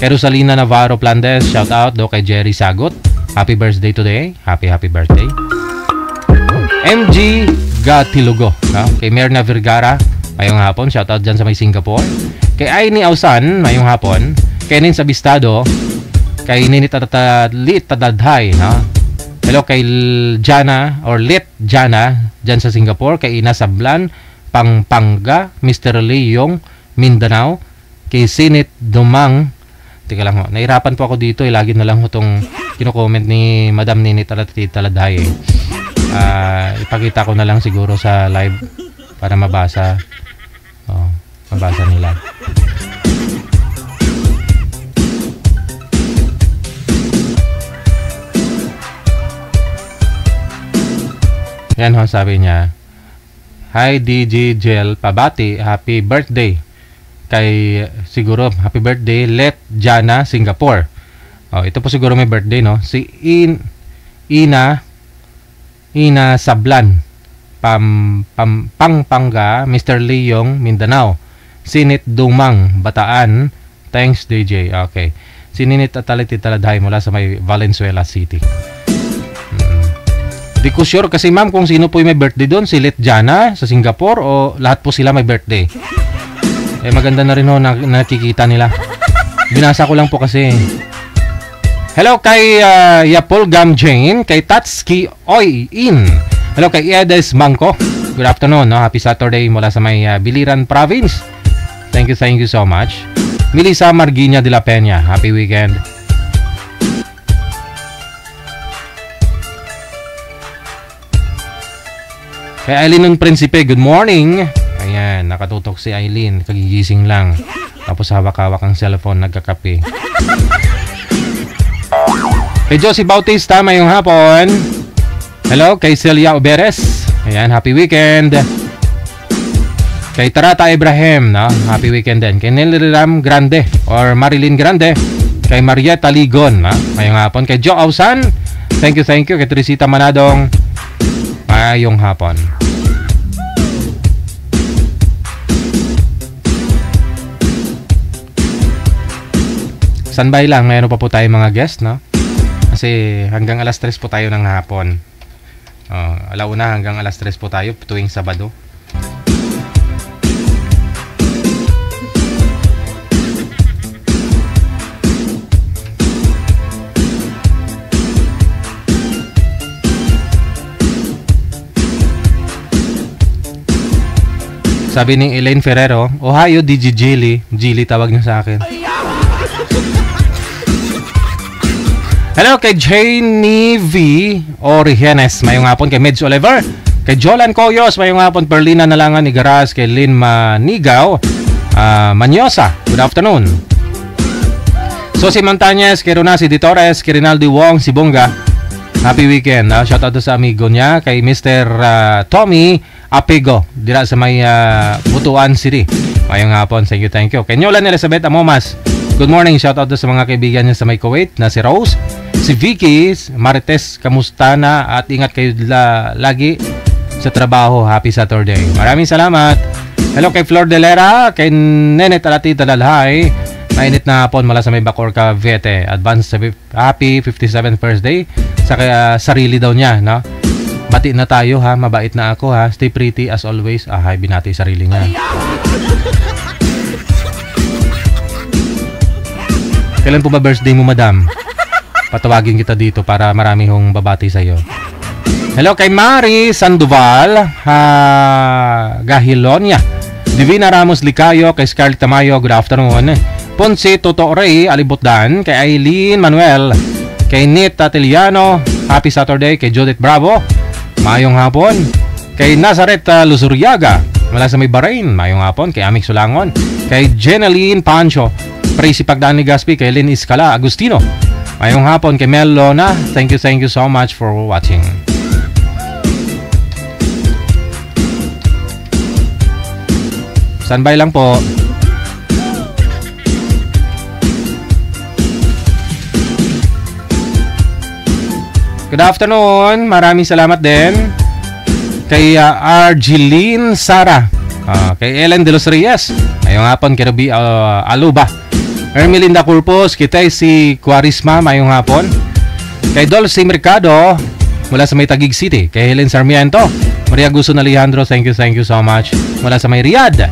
Kay Rosalina Navarro Plandes, shout out do kay Jerry Sagot. Happy birthday today. Happy birthday. MG Gatilugo, no? Kay Merna Vergara, mayong hapon, shout out dyan sa may Singapore. Kay Aini Ausan, mayong hapon. Kay Nin Sabistado, kay Ninit Tadadhay, no? Hello kay Jana or Lit Jana dyan sa Singapore. Kay Ina Sablan Pampanga, Mr. Leong Mindanao. Kay Sinit Dumang. Teka lang ho, nahirapan po ako dito lagi na lang ho itong kino-comment ni Madam Ninit Taladhay ipakita ko na lang siguro sa live para mabasa nila. Yan ho, sabi niya, hi DJ Gel Pabati, happy birthday. Kay siguro happy birthday Let Jana Singapore. Ito po siguro may birthday, no? Si Ina Sablan Pampanga, Mr. Leong Mindanao. Sinit Dumang Bataan. Thanks DJ. Okay. Sininit at Taladhay mula sa may Valenzuela City. Di ko sure kasi ma'am kung sino po yung may birthday doon, si Let Jana sa Singapore o lahat po sila may birthday. Maganda na rin ho nakikita nila. Binasa ko lang po kasi. Hello kay Yapol Gam Jane, kay Tatski Oy In. Hello kay Edes Mangko. Good afternoon, no? Happy Saturday mula sa may Biliran Province. Thank you so much. Melissa Marguina de la Peña, happy weekend. Kay Aileen ng Prinsipe, good morning. Ayan, nakatutok si Aileen, kagigising lang. Tapos hawak-hawak ang cellphone, nagkakape. Kay Josie Bautista, mayong hapon. Hello, kay Celia Oberes. Ayan, happy weekend. Kay Tarata Ibrahim, no? Happy weekend din. Kay Neliram Grande or Marilyn Grande. Kay Marieta Ligon, no? Mayong hapon. Kay Joe Ausan, thank you. Kay Teresita Manadong, mayong hapon. Standby lang, mayroon pa po tayo mga guest, no? Kasi hanggang alas 3 po tayo ng hapon. Alauna hanggang alas 3 po tayo tuwing Sabado. Sabi ni Elaine Ferrero, Ohio DJ Jilly. Jilly tawag niya sa akin. Hello kay Janie V. Origenes. Mayong hapon kay Meds Oliver. Kay Jolan Coyos, mayong hapon. Perlina Nalangan ni Garas, kay Lynn Manigaw, Manyosa, good afternoon. Sosi Montañez, kay Ronasi Di Torres, kay Rinaldo Wong, si Bonga, happy weekend. Shoutout sa amigo niya, kay Mr. Tommy Apego, dira sa may Butuan City. Mayong hapon, thank you. Kay Nyolan Elizabeth Amomas, good morning, shoutout sa mga kaibigan niya sa may Kuwait, na si Rose, si Vicky, Marites, kamusta na at ingat kayo lagi sa trabaho. Happy Saturday. Maraming salamat. Hello kay Flor Delera, kay Nene Talati Talalhay. Mainit na hapon mula sa may Bacoor, Cavite. Advance happy 57th birthday sa sarili daw niya, no? Bati na tayo ha, mabait na ako ha. Stay pretty as always. Hay binati sarili niya. Kailan po ba birthday mo, madam? Patawagin kita dito para marami hong babati sa'yo. Hello kay Mari Sandoval, Gahilonia, Divina Ramos Licayo, kay Scarlett Tamayo, good afternoon. Ponce Toto Rey Alibotdan, kay Aileen Manuel, kay Nit Tatiliano, happy Saturday. Kay Judith Bravo, mayong hapon. Kay Nazaret Luzuriaga, mula sa may Bahrain, mayong hapon. Kay Amik Sulangon, kay Jeneline Pancho, Presi Pagdaan ni Gaspi, kay Lynn Iscala Agustino, mayong hapon. Kay Mel Lona, thank you so much for watching. Standby lang po. Good afternoon. Maraming salamat din kay Argeline Sara, kay Ellen De Los Reyes, mayong hapon. Kay Ruby Aluba, Ermelinda Corpus, kay si Quarisma, mayong hapon. Kay Dulce Mercado mula sa may Taguig City, kay Helen Sarmiento, Maria Guson Alejandro, thank you so much, mula sa may Riyadh.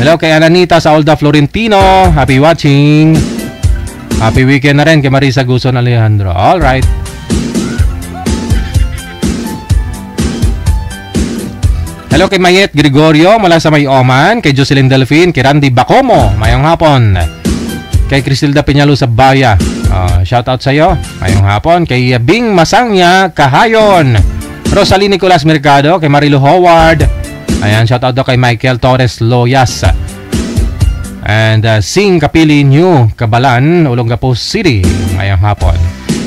Hello kay Ananita sa Olda Florentino, happy watching. Happy weekend na rin kay Marisa Guson Alejandro. Alright. Hello kay Mayet Gregorio mula sa may Oman, kay Jocelyn Delfin, kay Randy Bacomo, mayong hapon. Kay Cristilda Peñalo sa Baya, shoutout sa iyo, mayong hapon. Kay Bing Masangya Kahayon, Rosalie Nicolas Mercado, kay Marilu Howard, ayan, shoutout daw kay Michael Torres Loyas, and Sing Kapili New Kabalan, Olongapo City, mayong hapon.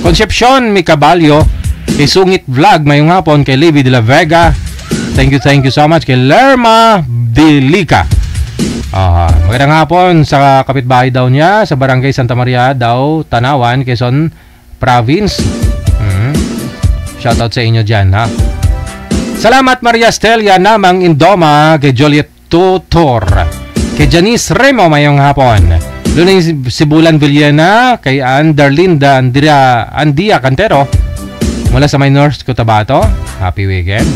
Concepcion Micabalyo, kay Sungit Vlog, mayong hapon. Kay Livy de la Vega, thank you so much. Kay Lerma Delica, magandang hapon sa kapitbahay daw niya sa Barangay Santa Maria daw, Tanawan, Quezon Province. Shoutout sa inyo dyan ha. Salamat Maria Stelia Namang Indoma, kay Joliet Tutor, kay Janice Remo, mayong hapon. Luning Sibulan Villena, kay Anderlinda Andia Cantero mula sa may North Cotabato, happy weekend.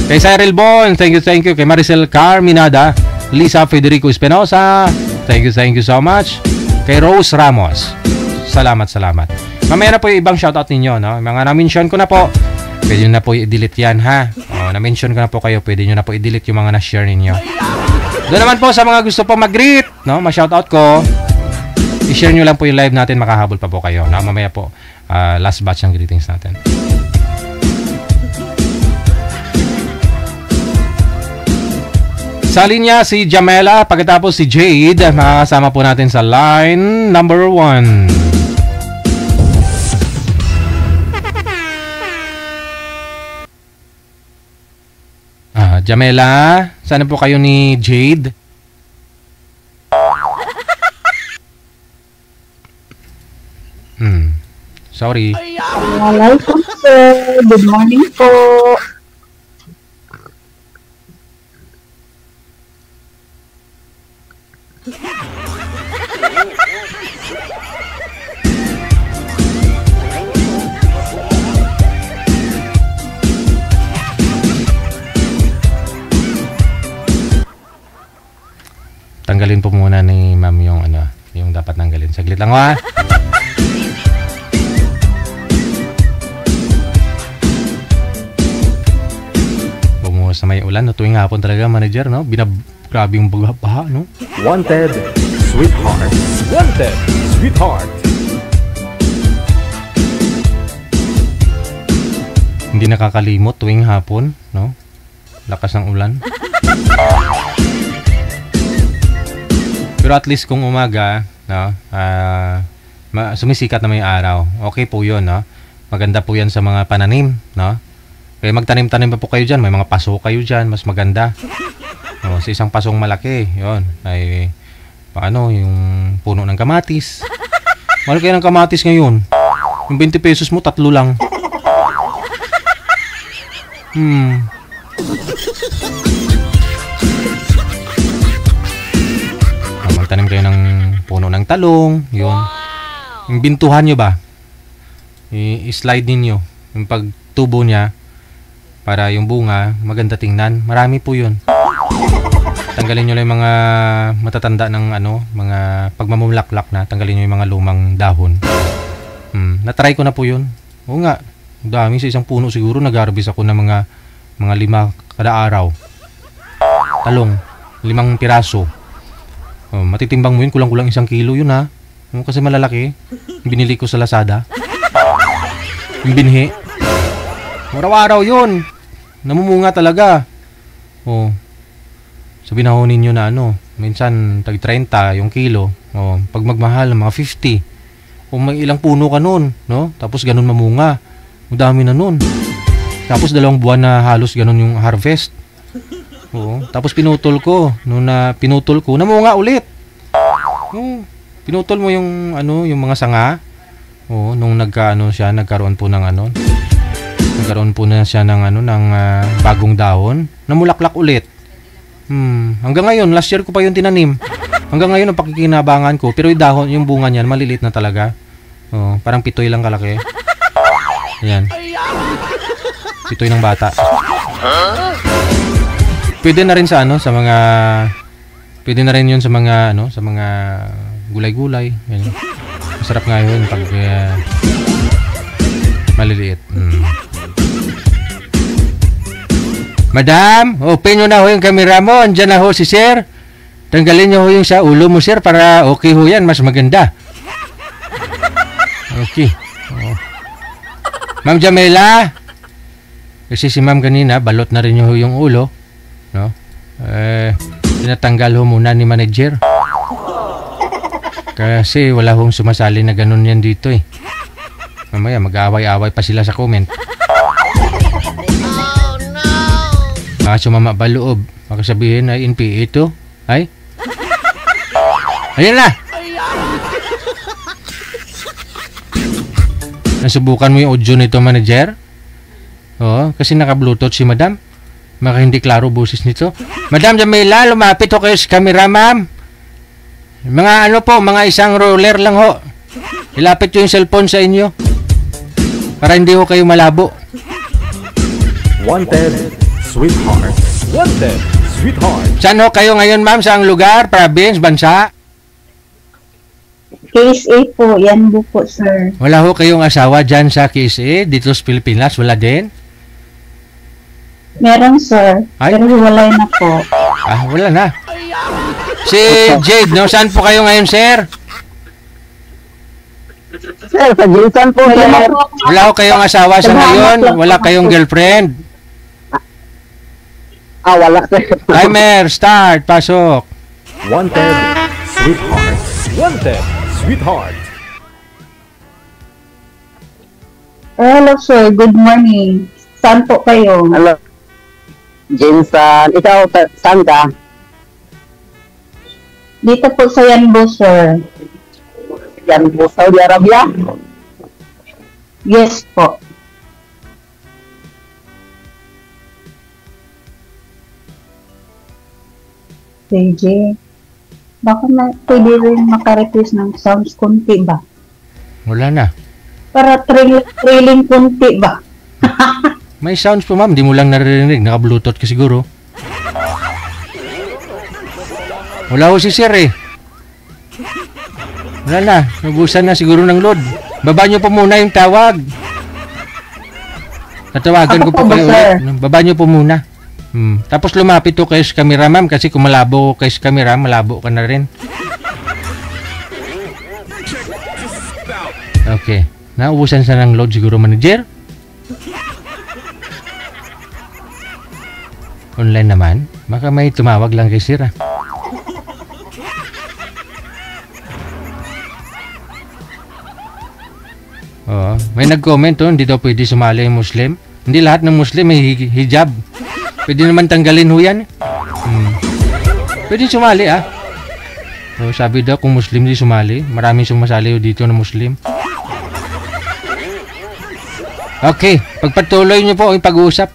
Kay Cyril Bon, thank you. Kay Maricel Carminada, Lisa Federico Espinosa, thank you so much. Kay Rose Ramos, salamat. Mamaya na po yung ibang shoutout ninyo, no? Mga na-mention ko na po, pwede nyo na po i-delete yan ha. Na-mention ko na po kayo, pwede nyo na po i-delete yung mga na-share ninyo. Doon naman po sa mga gusto po mag-greet, no? Ma-shoutout ko, i-share nyo lang po yung live natin, makahabol pa po kayo, no? Mamaya po, last batch ng greetings natin. Sa linya si Jamela, pagkatapos si Jade, makakasama po natin sa line number 1. Jamela, sana po kayo ni Jade? Sorry. Hello po, sir. Good morning po. Tanggalin po muna ni ma'am yung yung dapat tanggalin. Saglit lang ha. Bumuhos na may ulan, no? Tuwing hapon talaga, manager, no? Grabe yung baha, no? Wanted, Sweetheart. Wanted, Sweetheart. Hindi nakakalimot tuwing hapon, no? Lakas ng ulan. Pero at least kung umaga, no, sumisikat na may araw. Okay po 'yon, no? Maganda po 'yan sa mga pananim, no? Kaya magtanim-tanim pa po kayo diyan, may mga paso kayo diyan, mas maganda. No, sa isang pasong malaki, 'yon. Ay paano yung puno ng kamatis. Mahal kayo ng kamatis ngayon. Yung 20 pesos mo, 3 lang. Magtanim kayo ng puno ng talong, yun. Yung bintuhan nyo ba? I-slide ninyo yung pagtubo niya para yung bunga maganda tingnan. Marami po yun. Tanggalin nyo lang yung mga matatanda ng mga pagmamulaklak na. Tanggalin nyo yung mga lumang dahon. Natry ko na po yun. Oo nga. Dami sa isang puno siguro. Nag-harvest ako ng mga 5 kada araw. Talong. 5 piraso. Matitimbang mo yun. Kulang-kulang 1 kilo yun ha. Kasi malalaki. Binili ko sa Lazada. Yung binhi. Araw-araw yun. Namumunga talaga. Sabihin na ho ninyo na minsan tag 30 yung kilo. Pag magmahal, mga 50. May ilang puno ka nun, no? Tapos ganun mamunga. Ang dami na nun. Tapos 2 buwan na halos ganun yung harvest. Tapos pinutol ko. Noon na pinutol ko, namunga ulit. Pinutol mo yung yung mga sanga. Nung nagkaroon po ng nagkaroon po na siya ng ng bagong dahon, namulaklak ulit. Hanggang ngayon, last year ko pa yung tinanim. Hanggang ngayon ang pakikinabangan ko, pero yung dahon, yung bunga niyan maliliit na talaga. Parang pitoy lang kalaki. Ayan. Pitoy ng bata. Pwede na rin sa sa mga pwede na rin 'yun sa mga sa mga gulay-gulay. Ganyan. Masarap nga 'yun pag maliliit. Madam, open nyo na ho yung camera mo. Andyan na ho si sir. Tanggalin nyo ho yung sa ulo mo, sir, para okay ho yan. Mas maganda. Okay. Ma'am Jamela. Kasi si ma'am kanina, balot na rin nyo ho yung ulo. No? Tinatanggal ho muna ni manager. Kasi wala hong sumasali na ganun yan dito eh. Mamaya mag-aaway-aaway pa sila sa comment. Sumama ba loob? Makasabihin ay NPA ito? Ay? Ayan na! Nasubukan mo yung audio nito, manager? Kasi naka-bluetooth si madam. Maka hindi klaro boses nito. Madam Jamila, lumapit ho kayo sa camera, ma'am. Mga mga isang roller lang ho. Ilapit yung cellphone sa inyo. Para hindi ho kayo malabo. Wanted Sweetheart. Wanted Sweetheart. Saan ho kayo ngayon, ma'am? Saang lugar? Province? Bansa? KSA po. Yan po, sir. Wala ho kayong asawa dyan sa KSA? Dito sa Pilipinas? Wala din? Meron, sir. Ay? Pero walay na po. Wala na. Si Jade, no? Saan po kayo ngayon, sir? Sir, sa Jinsan po, sir. Wala ho kayong asawa sa ngayon? Wala kayong girlfriend? Wala, sir. Timer, start, pasok. Wanted Sweetheart. Wanted Sweetheart. Hello, sir. Good morning. Saan po kayo? Hello. Jinsan. Ikaw, saan ka? Dito po sa Yanbu, sir. Yanbu, Saudi Arabia? Yes po. JJ, baka pwede rin makarequest ng sounds konti ba? Wala na. Para thrilling konti ba? May sounds po, ma'am. Di mo lang naririnig. Naka-bluetooth ka siguro. Wala ho si sir eh. Wala na. Nabusan na siguro ng load. Baba nyo po muna yung tawag. Tatawagan ko po kayo ulit. Baba nyo po muna. Tapos lumapit to kayo sa camera, ma'am, kasi kung malabo kayo sa camera, malabo ka na rin. Okay. Naubusan sa ng load siguro, manager? online naman. Baka may tumawag lang kay Sir. Oo. May nag-comment hindi daw pwede sumali yung Muslim. Hindi lahat ng Muslim may hijab. Pwede naman tanggalin ho yan. Pwede sumali So, sabi daw kung Muslim di sumali. Maraming sumasali dito na Muslim. Okay, pagpatuloy niyo po ang pag-uusap.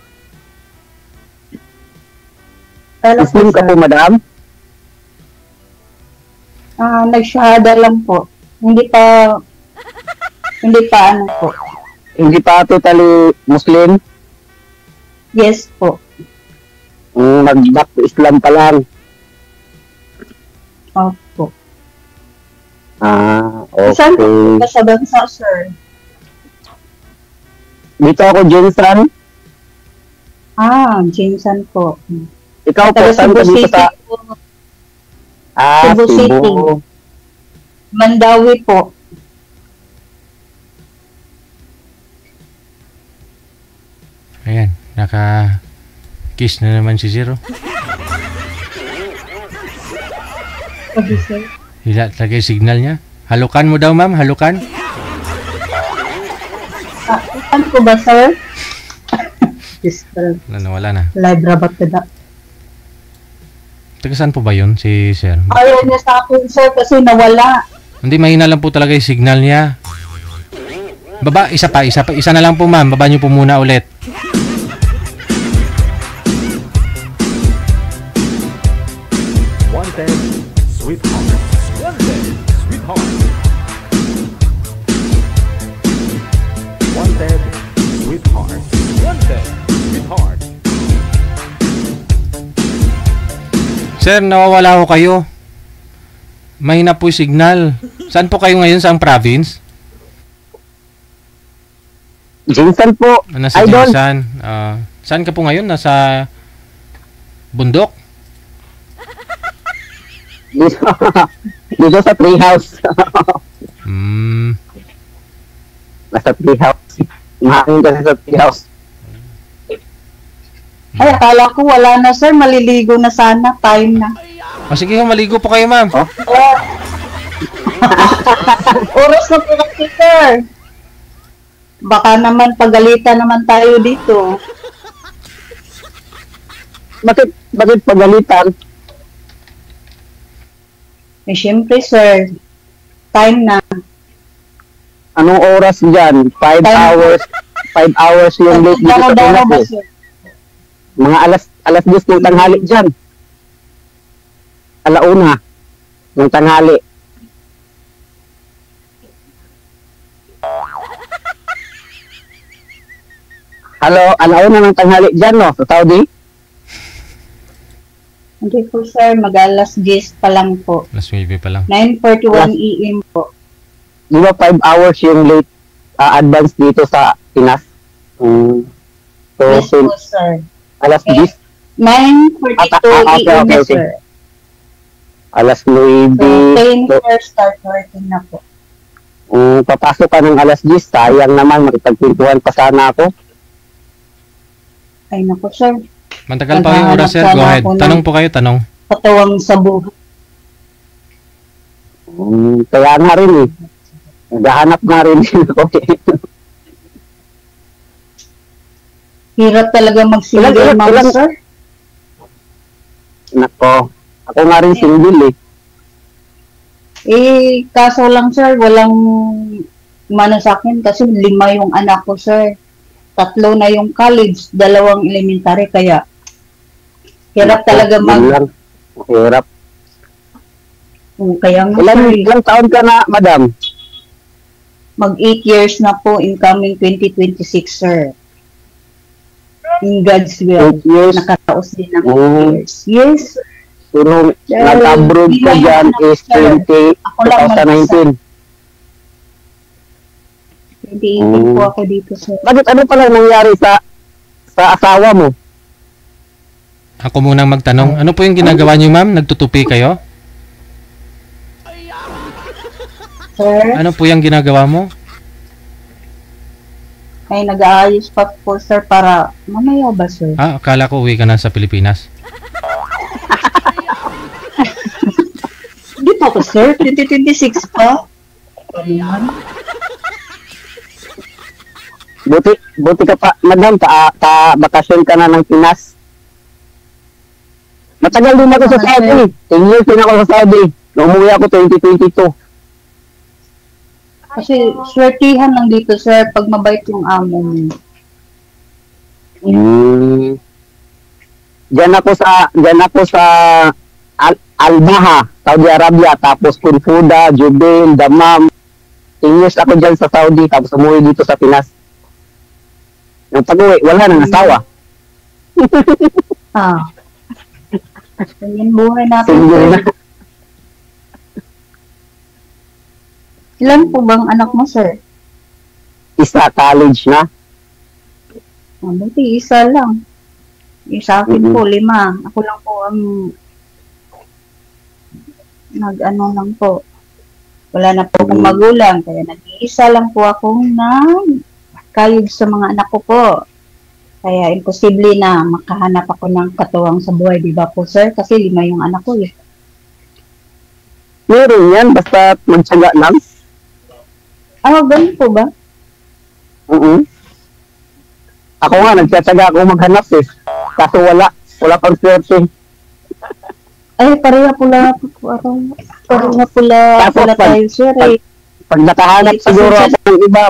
Muslim ka po, madam? Nagsyahada lang po. Hindi pa ano po. Hindi pa totally Muslim? Yes po. Mag-back to Islam pa lang? Opo. Okay. Saan po sa bansa, sir? Dito ako, Jensen. Jensen po. Ikaw po, saan ka dito sa... Cebu City. Mandawi po. Ayan, naka-kiss na naman si Zero. Hila talaga yung signal niya. Halukan mo daw, ma'am. Halukan. Saan ko ba, sir? Nawala na. Live rabat ka na. Taga saan po ba yun, si Sir? Ayaw niya sa akin, sir, kasi nawala. Hindi, mahina lang po talaga yung signal niya. Baba, isa na lang po, ma'am. Baba niyo po muna ulit. Wanted, sweetheart. Wanted, sweetheart. Wanted, sweetheart. Wanted, sweetheart. Sir, nawawala ko kayo. Mahina po yung signal. Saan po kayo ngayon? Saang province? Jensen po. Nasa Jensen. Saan ka po ngayon? Nasa bundok? Dito sa treehouse. Nasa treehouse. Mahangin kasi sa treehouse. Ay, akala ko wala na, sir. Maliligo na sana. Time na. Sige, maligo po kayo, ma'am. Oras na po kasi, sir. Baka naman pagalitan naman tayo dito. Bakit pagalitan? Siyempre, sir. Time na. Anong oras dyan? 5 hours. 5 hours yung late dito sa Pinas eh. Mga alas 10 ng tanghali dyan. Alauna ng tanghali. Hello, alauna ng tanghali dyan, no? Sa Saudi? Hindi po, sir. Mag-alas 10 pa lang po. Alas 9 pa lang. 9:41 AM po. Di ba 5 hours yung late advance dito sa Pinas? So, Yes po, sir. Alas 10? 9:42 AM, sir. Alas 9. So, 10 hours start working na po. Papasok ka ng alas 10, sayang naman, makipagpintuhan pa sana ako. Ay, naku, sir. Mantagal pa yung oras, sir. Go ahead. Tanong po kayo, tanong. Patawang sa buhay. Kaya nga rin eh. Naghahanap nga rin ako eh. Hirap talaga mag-single, ma'am, sir. Nako. Ako nga rin single eh. Kaso lang, sir, walang mano sa akin kasi 5 yung anak ko, sir. 3 na yung college, 2 elementary, kaya hirap talaga Hirap. Kaya nga, ilang taon ka na, madam? Mag 8 years na po, incoming 2026, sir. In God's will. 8 years? Nakataos din ng 8 years. Yes. So, nung nag-abroad ka dyan is 2019. 2018 po ako dito, sir. Bakit ano pala nangyari sa asawa mo? Ako munang magtanong. Ano po yung ginagawa niyo, ma'am? Nagtutupi kayo? Sir? Ano po yung ginagawa mo? Ay, nag-aayos pa po, sir, para mamaya ba, sir? Akala ko uwi ka na sa Pilipinas. Hindi pa po, sir. 2026 pa. Ayan. Buti ka pa, madam, bakasyon ka na ng Pinas. Matagal din ako sa Saudi. 10 years din ako sa Saudi. Umuwi ako 2022. Kasi swertihan lang dito, sir, pag mabait yung amo mo. Diyan ako sa Al-Baha, Saudi Arabia, tapos Kunfuda, Jubail, Dammam. 10 years ako dyan sa Saudi, tapos umuwi dito sa Pinas. Nung pag-uwi, wala nang asawa. Ganyan buhay natin. Sir. Ilan po bang anak mo, sir? Isa, college na. Buti, isa lang. Sa akin po, 5. Ako lang po ang nag-ano lang po. Wala na po akong magulang. Kaya nag-iisa lang po akong kayod sa mga anak ko po. Kaya imposible na makahanap ako ng katuwang sa buhay, di ba po, sir? Kasi 5 yung anak ko eh. Meron yan, basta magtsaga lang. Ganun po ba? Ako nga, nagtsatsaga ako maghanap eh. Kaso wala pang swerte. Ay, pareha pula tayo, sir eh. Pag nakahanap siguro ako ng iba,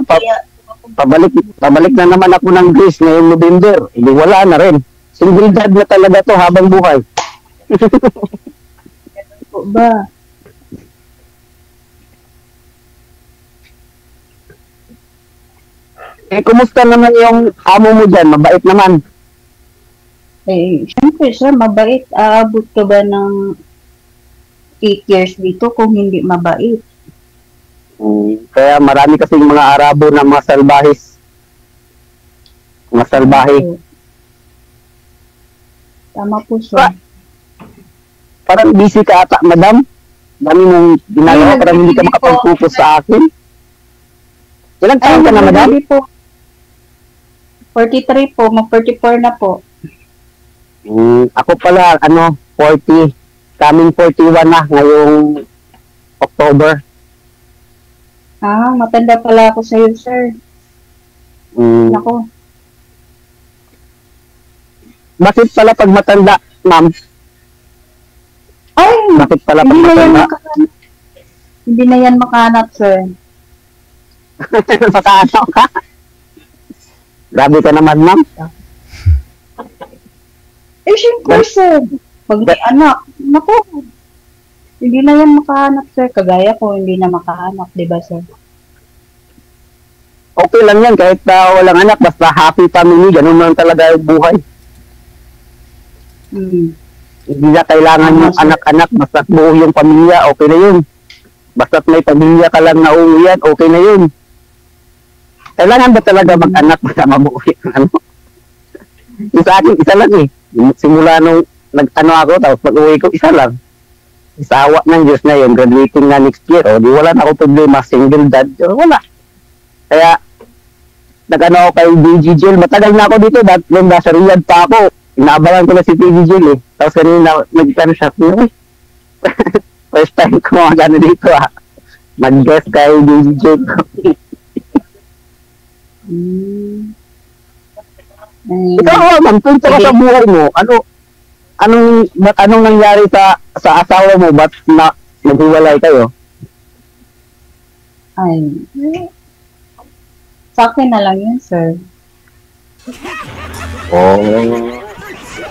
pabalik na naman ako ng Greece ngayong November. Hindi wala na rin. Single dad na talaga to habang buhay. Po ba? Kumusta naman yung amo mo dyan? Mabait naman. Siyempre, sir, mabait. Aabot ka ba ng 8 years dito kung hindi mabait? Kaya marami kasing mga Arabo na mga salbahis. Mga salbahe. Tama po, sir. Parang busy ka ata, madam. Dami mong ginagawa, parang hindi ka makapag-focus sa akin. Ilang taon ka na, madam? Po. 43 po, mag-44 na po. Ako pala, 40, coming 41 na ngayong October. Matanda pala ako sa'yo, sir. Nako. Bakit pala pag matanda, ma'am? Bakit pala pag matanda? Hindi na yan makahanap, sir. Makahanap ka? Grabe ka naman, ma'am. Siyempre, sir. Pag may anak, naku. Hindi na yan makahanap, sir. Kagaya ko, hindi na makahanap, di ba, sir? Okay lang yan, kahit walang anak, basta happy family, ganun lang talaga yung buhay. Hindi na kailangan yung anak-anak, basta buo yung pamilya, okay na yun. Basta may pamilya ka lang na uuwian, okay na yun. Kailangan ba talaga mag-anak para mabuo yung Yung sa akin, isa lang eh. Simula nung ako, tapos pag-uwi ko, isa lang. Isawa ng Diyos na yun, graduating na next year, di wala na ako problema, single dad, wala. Kaya, ako kay DJ Jill, matagal na ako dito, nung nasa Riyadh pa ako, inaabangan ko na si DJ Jill eh. Tapos kanina, nagkano siya, first time ko mga dito mag-guest kay DJ Jill. Ikaw, ma'am, punta ka sa buhay mo, anong nangyari sa asawa mo? Ba't naghiwalay kayo? Sa akin na lang yun, sir.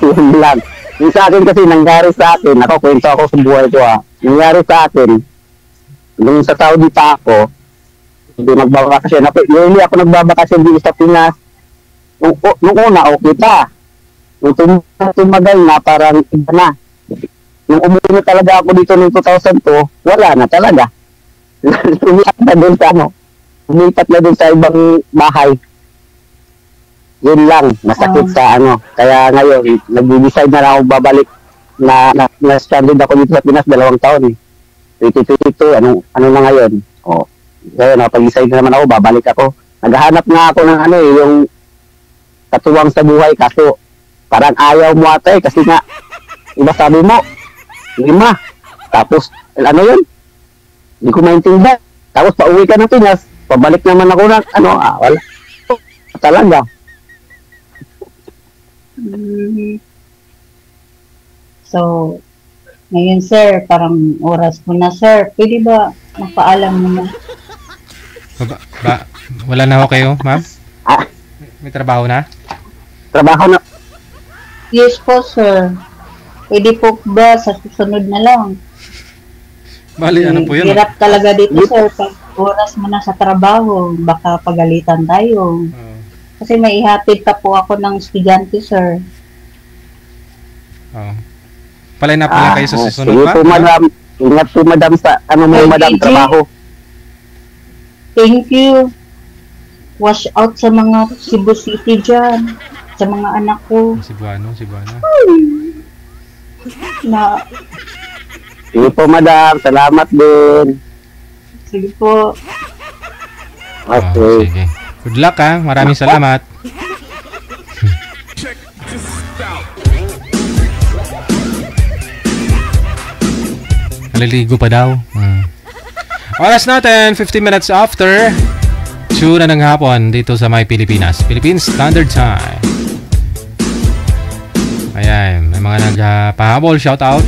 Yun lang. Yung sa akin kasi nangyari sa akin, kwento ako sa buhay ko nangyari sa akin, nung sa Saudi pa ako, hindi magbabakasyon. Hindi ako nagbabakasyon dito sa Pinas. Nung una, okay pa. Nung tumagal na, parang iba na. Nung umuwi na talaga ako dito noong 2002, wala na talaga. Lumipat na doon sa lumipat na doon sa ibang bahay. Yun lang, masakit sa Kaya ngayon, nag-decide na lang ako babalik na-stranded ako dito sa Pinas 2 taon eh. 2022, ano na ngayon? Ngayon, napag-decide na naman ako, babalik ako. Naghahanap nga ako ng ano eh, yung katuwang sa buhay, kaso parang ayaw mo ata eh, kasi nga, iba sabi mo, 5. Tapos, ano yun? Hindi ko maintindihan. Tapos, pauwi ka ng Pinas, pabalik naman ako ng, wala. Talaga. So, ngayon sir, parang oras mo na sir. Pwede ba mapaalam mo na? Wala na ako kayo, ma'am? May trabaho na? Trabaho na. Yes po sir. Pwede po ba sa susunod na lang? Bali, ano po yun? Hirap talaga dito sir. Pag oras mo na sa trabaho, baka pagalitan tayo. Kasi may ihatid pa po ako ng estudyante sir. Palay na pala kayo sa susunod sige pa? po madam. Ingat po madam sa madam trabaho. Thank you. Wash out sa mga Cebu City dyan. Sa mga anak ko. Cebuano. Na, Sige po madam. Salamat din. sige po. Okay. Sige. Good luck ha. Maraming salamat. Naliligo pa daw. Oras natin, 15 minutes after 2 na ng hapon dito sa may Pilipinas. Philippine Standard Time. Ayan, may mga nagpahabol. Shout out.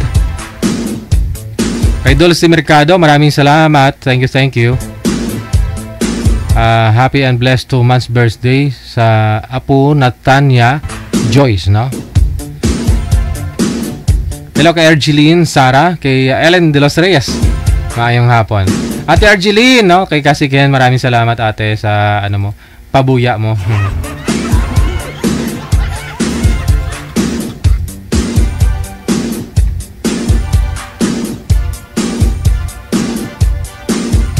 Kay Dulce Mercado, maraming salamat. Thank you. Happy and blessed 2 months birthday sa apo Natanya Joyce, no? Hello kay Argeline Sara, kay Ellen de los Reyes. Maayong hapon. Ate Argeline, no? Kay Kasiken, maraming salamat ate sa pabuya mo.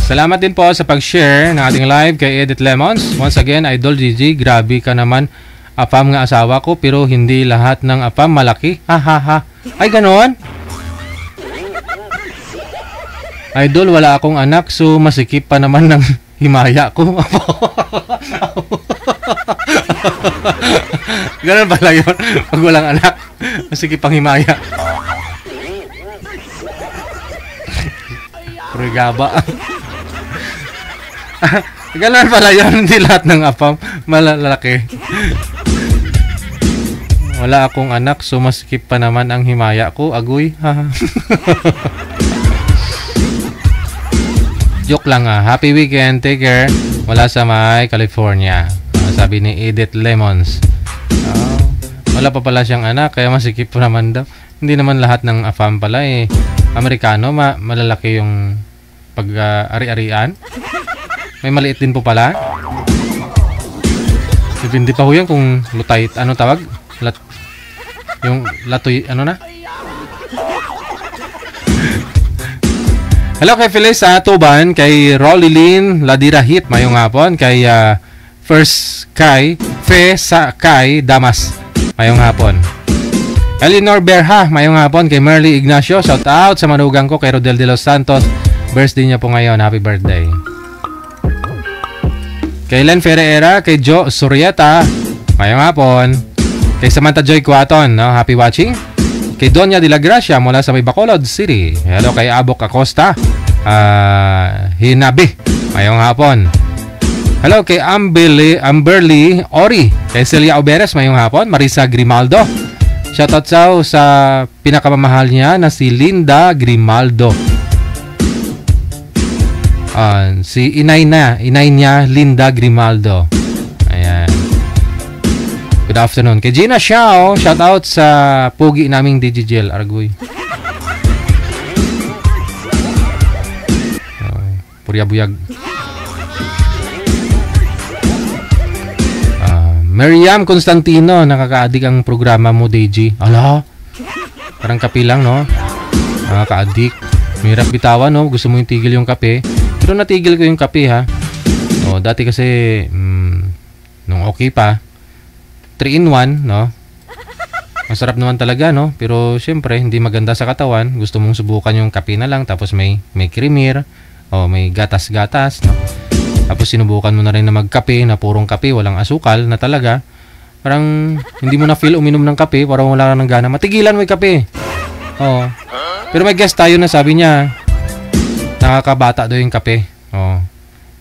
Salamat din po sa pag-share ng ating live kay Edith Lemons. Once again, Idol Gigi, grabe ka naman. Apam nga asawa ko pero hindi lahat ng apam malaki. Ha. Ay ganon? Idol, wala akong anak so masikip pa naman ng himaya ko. Ganon pala yun. Pag walang anak, masikip ang himaya. Regaba. Ganon pala yun. Hindi lahat ng apam malalaki. Wala akong anak so masikip pa naman ang himaya ko. Agoy. Joke lang Happy weekend. Take care. Wala sa may California. Sabi ni Edith Lemons. Wala pa pala siyang anak kaya masikip pa naman daw. Hindi naman lahat ng afam pala Amerikano malalaki yung pag-ari-arian. May maliit din po pala. Depende pa ho yan kung lutay. Ano tawag? Yung latoy, Hello kay Feliz Tuban, kay Rolilyn Ladirahit, mayong hapon, kay First Kai, Fe sa Kai Damas, mayong hapon. Eleanor Berha, mayong hapon, kay Merly Ignacio, shout out sa manugang ko, kay Rodel de los Santos, birthday niya po ngayon, happy birthday. Kay Len Ferreira, kay Joe Surieta, mayong hapon. Kay Samantha Joy Cuaton, no? Happy watching. Kay Doña de la Gracia mula sa may Bacolod City. Hello kay Abok Acosta. Hinabi. Mayong hapon. Hello kay Amberly Ori. Kay Celia Oberes, mayong hapon. Marisa Grimaldo. Shoutout sa pinakamamahal niya na si Linda Grimaldo. Si inay niya Linda Grimaldo. Ayan. Good afternoon. Kay Gina Xiao, shout out sa pugi naming DJGL Argoy. Purya-buyag. Miriam Constantino, nakaka-addict ang programa mo, DJ. Ala, parang kape lang, no? Nakaka-addict. Mahirap bitawan, no? Gusto mo yung tigil yung kape. Pero natigil ko yung kape, ha? Dati kasi, nung okay pa, 3-in-1, no? Masarap naman talaga, no? Pero syempre, hindi maganda sa katawan. Gusto mong subukan yung kape na lang, tapos may creamer, o may gatas-gatas, no? Tapos sinubukan mo na rin na magkape na purong kape, walang asukal na talaga. Parang hindi mo na feel uminom ng kape, parang wala ka ng gana. Matigilan mo yung kape. Oo. Pero may guest tayo na sabi niya, nakakabata daw yung kape. Oo.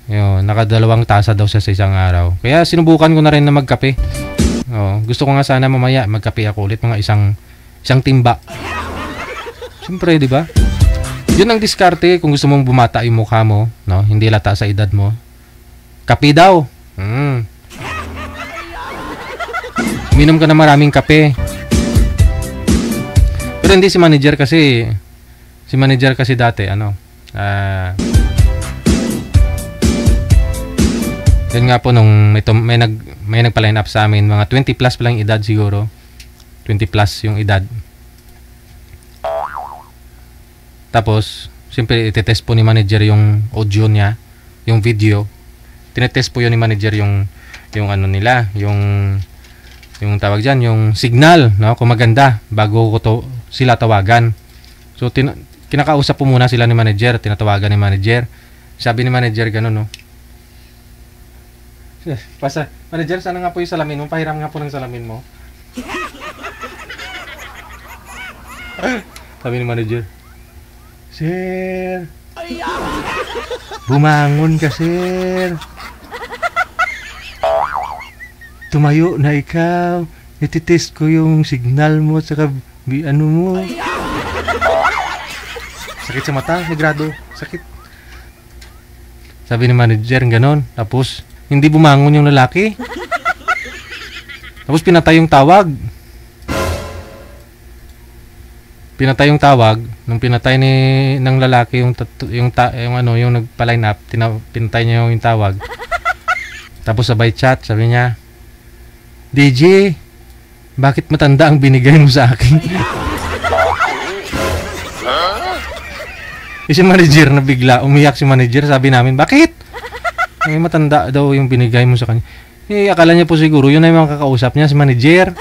Yun, nakadalawang tasa daw siya sa isang araw. Kaya sinubukan ko na rin na magkape. Oo. Gusto ko nga sana mamaya magkape ako ulit, mga isang timba. Siyempre, di ba? Yun ang diskarte kung gusto mong bumata yung mukha mo, no? Hindi lata sa edad mo. Kape daw. Minom ka na maraming kape. Pero hindi si manager kasi dati yun nga po nung may nagpa-line up sa amin, mga 20 plus pa lang edad siguro. 20 plus yung edad. Tapos, siyempre itetest po ni manager yung audio niya, yung video. Tinetest po yun ni manager yung ano nila, yung tawag diyan, yung signal, no, kung maganda bago ko sila tawagan. So kinakausap po muna sila ni manager, tinatawagan ni manager. Sabi ni manager gano'n, no. Manager, sana nga po yung salamin mo, pahiram nga po ng salamin mo. Sabi ni manager, "Sir, bumangon ka, sir. Tumayo na ikaw. Ititest ko yung signal mo saka ano mo." Sakit sa mata, negrado. Sakit. Sabi ni manager ganon. Tapos hindi bumangon yung lalaki. Tapos pinatay yung tawag. Nung pinatay ng lalaki yung nagpa-line up, pinatay niya yung tawag. Tapos sabay chat, sabi niya, "DJ, bakit matanda ang binigay mo sa akin?" Si manager na bigla, umiyak si manager, sabi namin, "Bakit? May matanda daw yung binigay mo sa kanya." Akala niya po siguro, yun na yung mga kakausap niya, si manager.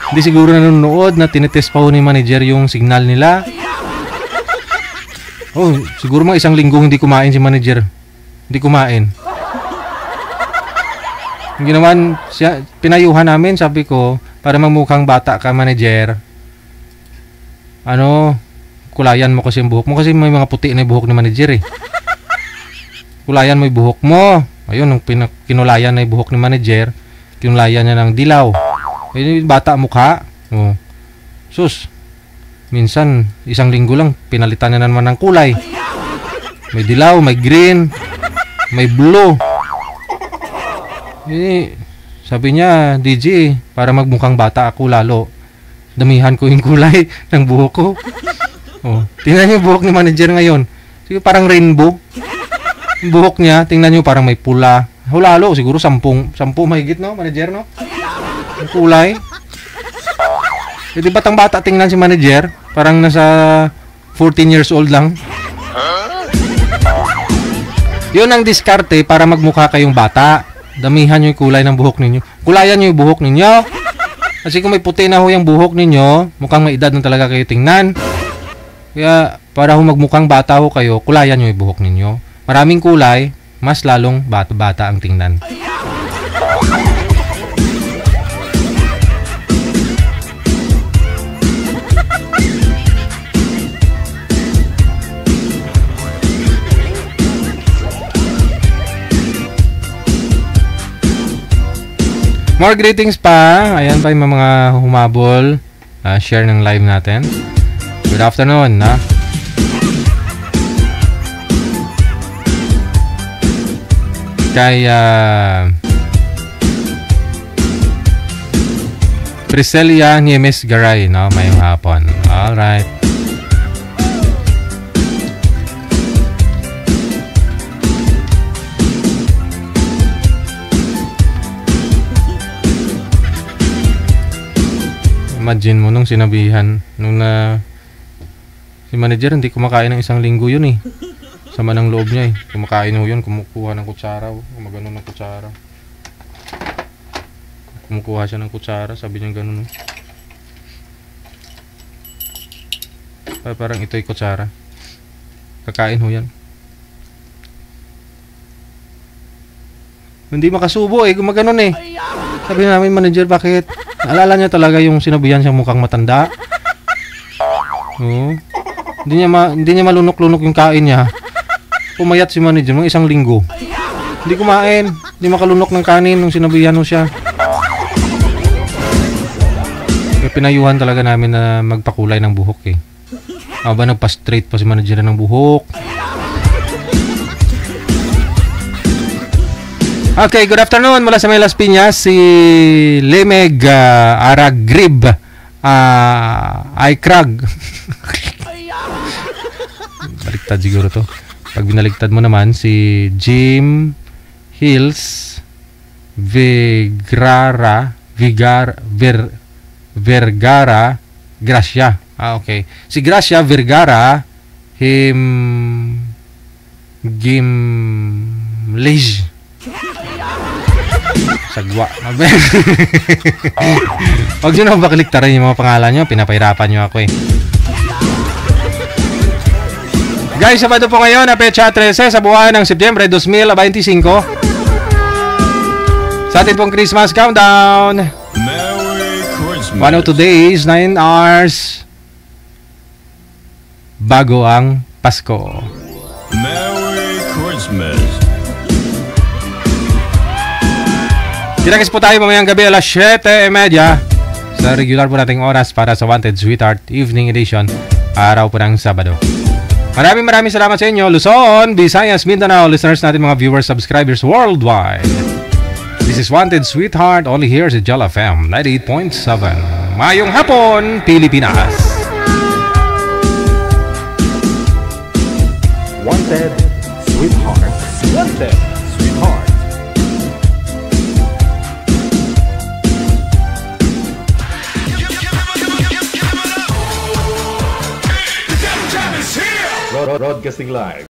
Hindi siguro nanonood na tinetest pa ho ni manager yung signal nila. Siguro mga isang linggo hindi kumain si manager. Hindi kumain. Yung ginawan, pinayuhan namin, sabi ko, para magmukhang bata ka, manager. Kulayan mo kasi yung buhok mo. Kasi may mga puti na yung buhok ni manager eh. Kulayan mo yung buhok mo. Ayun, nung kinulayan na yung buhok ni manager, kinulayan niya ng dilaw. Bata mukha. Sus, minsan, isang linggo lang, pinalitan na naman ng kulay. May dilaw, may green, may blue. Sabi niya, "DJ, para magmukhang bata ako lalo, damihan ko yung kulay ng buhok ko." Tingnan niyo yung buhok ni manager ngayon. Siguro parang rainbow. Yung buhok niya, tingnan niyo parang may pula. Lalo, siguro 10 mahigit, no, manager, no? Yung kulay. Di batang bata tingnan si manager. Parang nasa 14 years old lang. Yun ang diskarte para magmukha kayong bata. Damihan nyo yung kulay ng buhok ninyo. Kulayan nyo yung buhok ninyo. Kasi kung may puti na ho yung buhok ninyo, mukhang may edad na talaga kayo tingnan. Kaya para ho magmukhang bata ho kayo, kulayan nyo yung buhok ninyo. Maraming kulay, mas lalong bata-bata ang tingnan. More greetings pa. Ayan pa yung mga humabol. Share ng live natin. Good afternoon, na. Kay Priscelia Niemes Garay, no? Mayong hapon. Alright. Imagine mo nung sinabihan nung si manager hindi kumakain ng isang linggo yun eh. Sama ng loob niya eh. Kumakain mo yun, kumukuha ng kutsara, gumagano ng kutsara. Kumukuha siya ng kutsara, sabi niya gano'n. Parang ito'y kutsara. Kakain ho yan. Hindi makasubo eh, gumaganon eh. Sabi namin, manager, bakit? Naalala niya talaga yung sinabihan siyang mukhang matanda. Oo. Hindi niya malunok-lunok yung kain niya. Pumayat si manager ng 1 linggo. Hindi kumain. Hindi makalunok ng kanin nung sinabihan mo siya. Kaya pinayuhan talaga namin na magpakulay ng buhok eh. Aba, nagpa-straight pa si manager ng buhok. Okay, good afternoon mula sa Melas Piñas, si Lemeg Aragrib Ikrag. Baliktad siguro to. Pag binaliktad mo naman, si Jim Hills Vergara Gracia. Okay. Si Gracia Vergara Gimlej. Sagwa. Huwag nyo na bakaliktarin yung mga pangalan nyo. Pinapahirapan nyo ako eh. Guys, Sabado po ngayon na petsa 13 sa buwan ng Setyembre 2025. Sa atin pong Christmas countdown. Merry Christmas. 102 days, 9 hours. Bago ang Pasko. Merry Christmas. Kinakis po tayo mamayang gabi alas 7:30 sa regular po nating oras para sa Wanted Sweetheart Evening Edition, araw po ng Sabado. Maraming salamat sa inyo, Luzon, Visayas, Mindanao, listeners natin, mga viewers, subscribers worldwide. This is Wanted Sweetheart, only here sa Jal FM 98.7. Mayong hapon, Pilipinas. Wanted Sweetheart. Wanted Sweetheart. Broadcasting live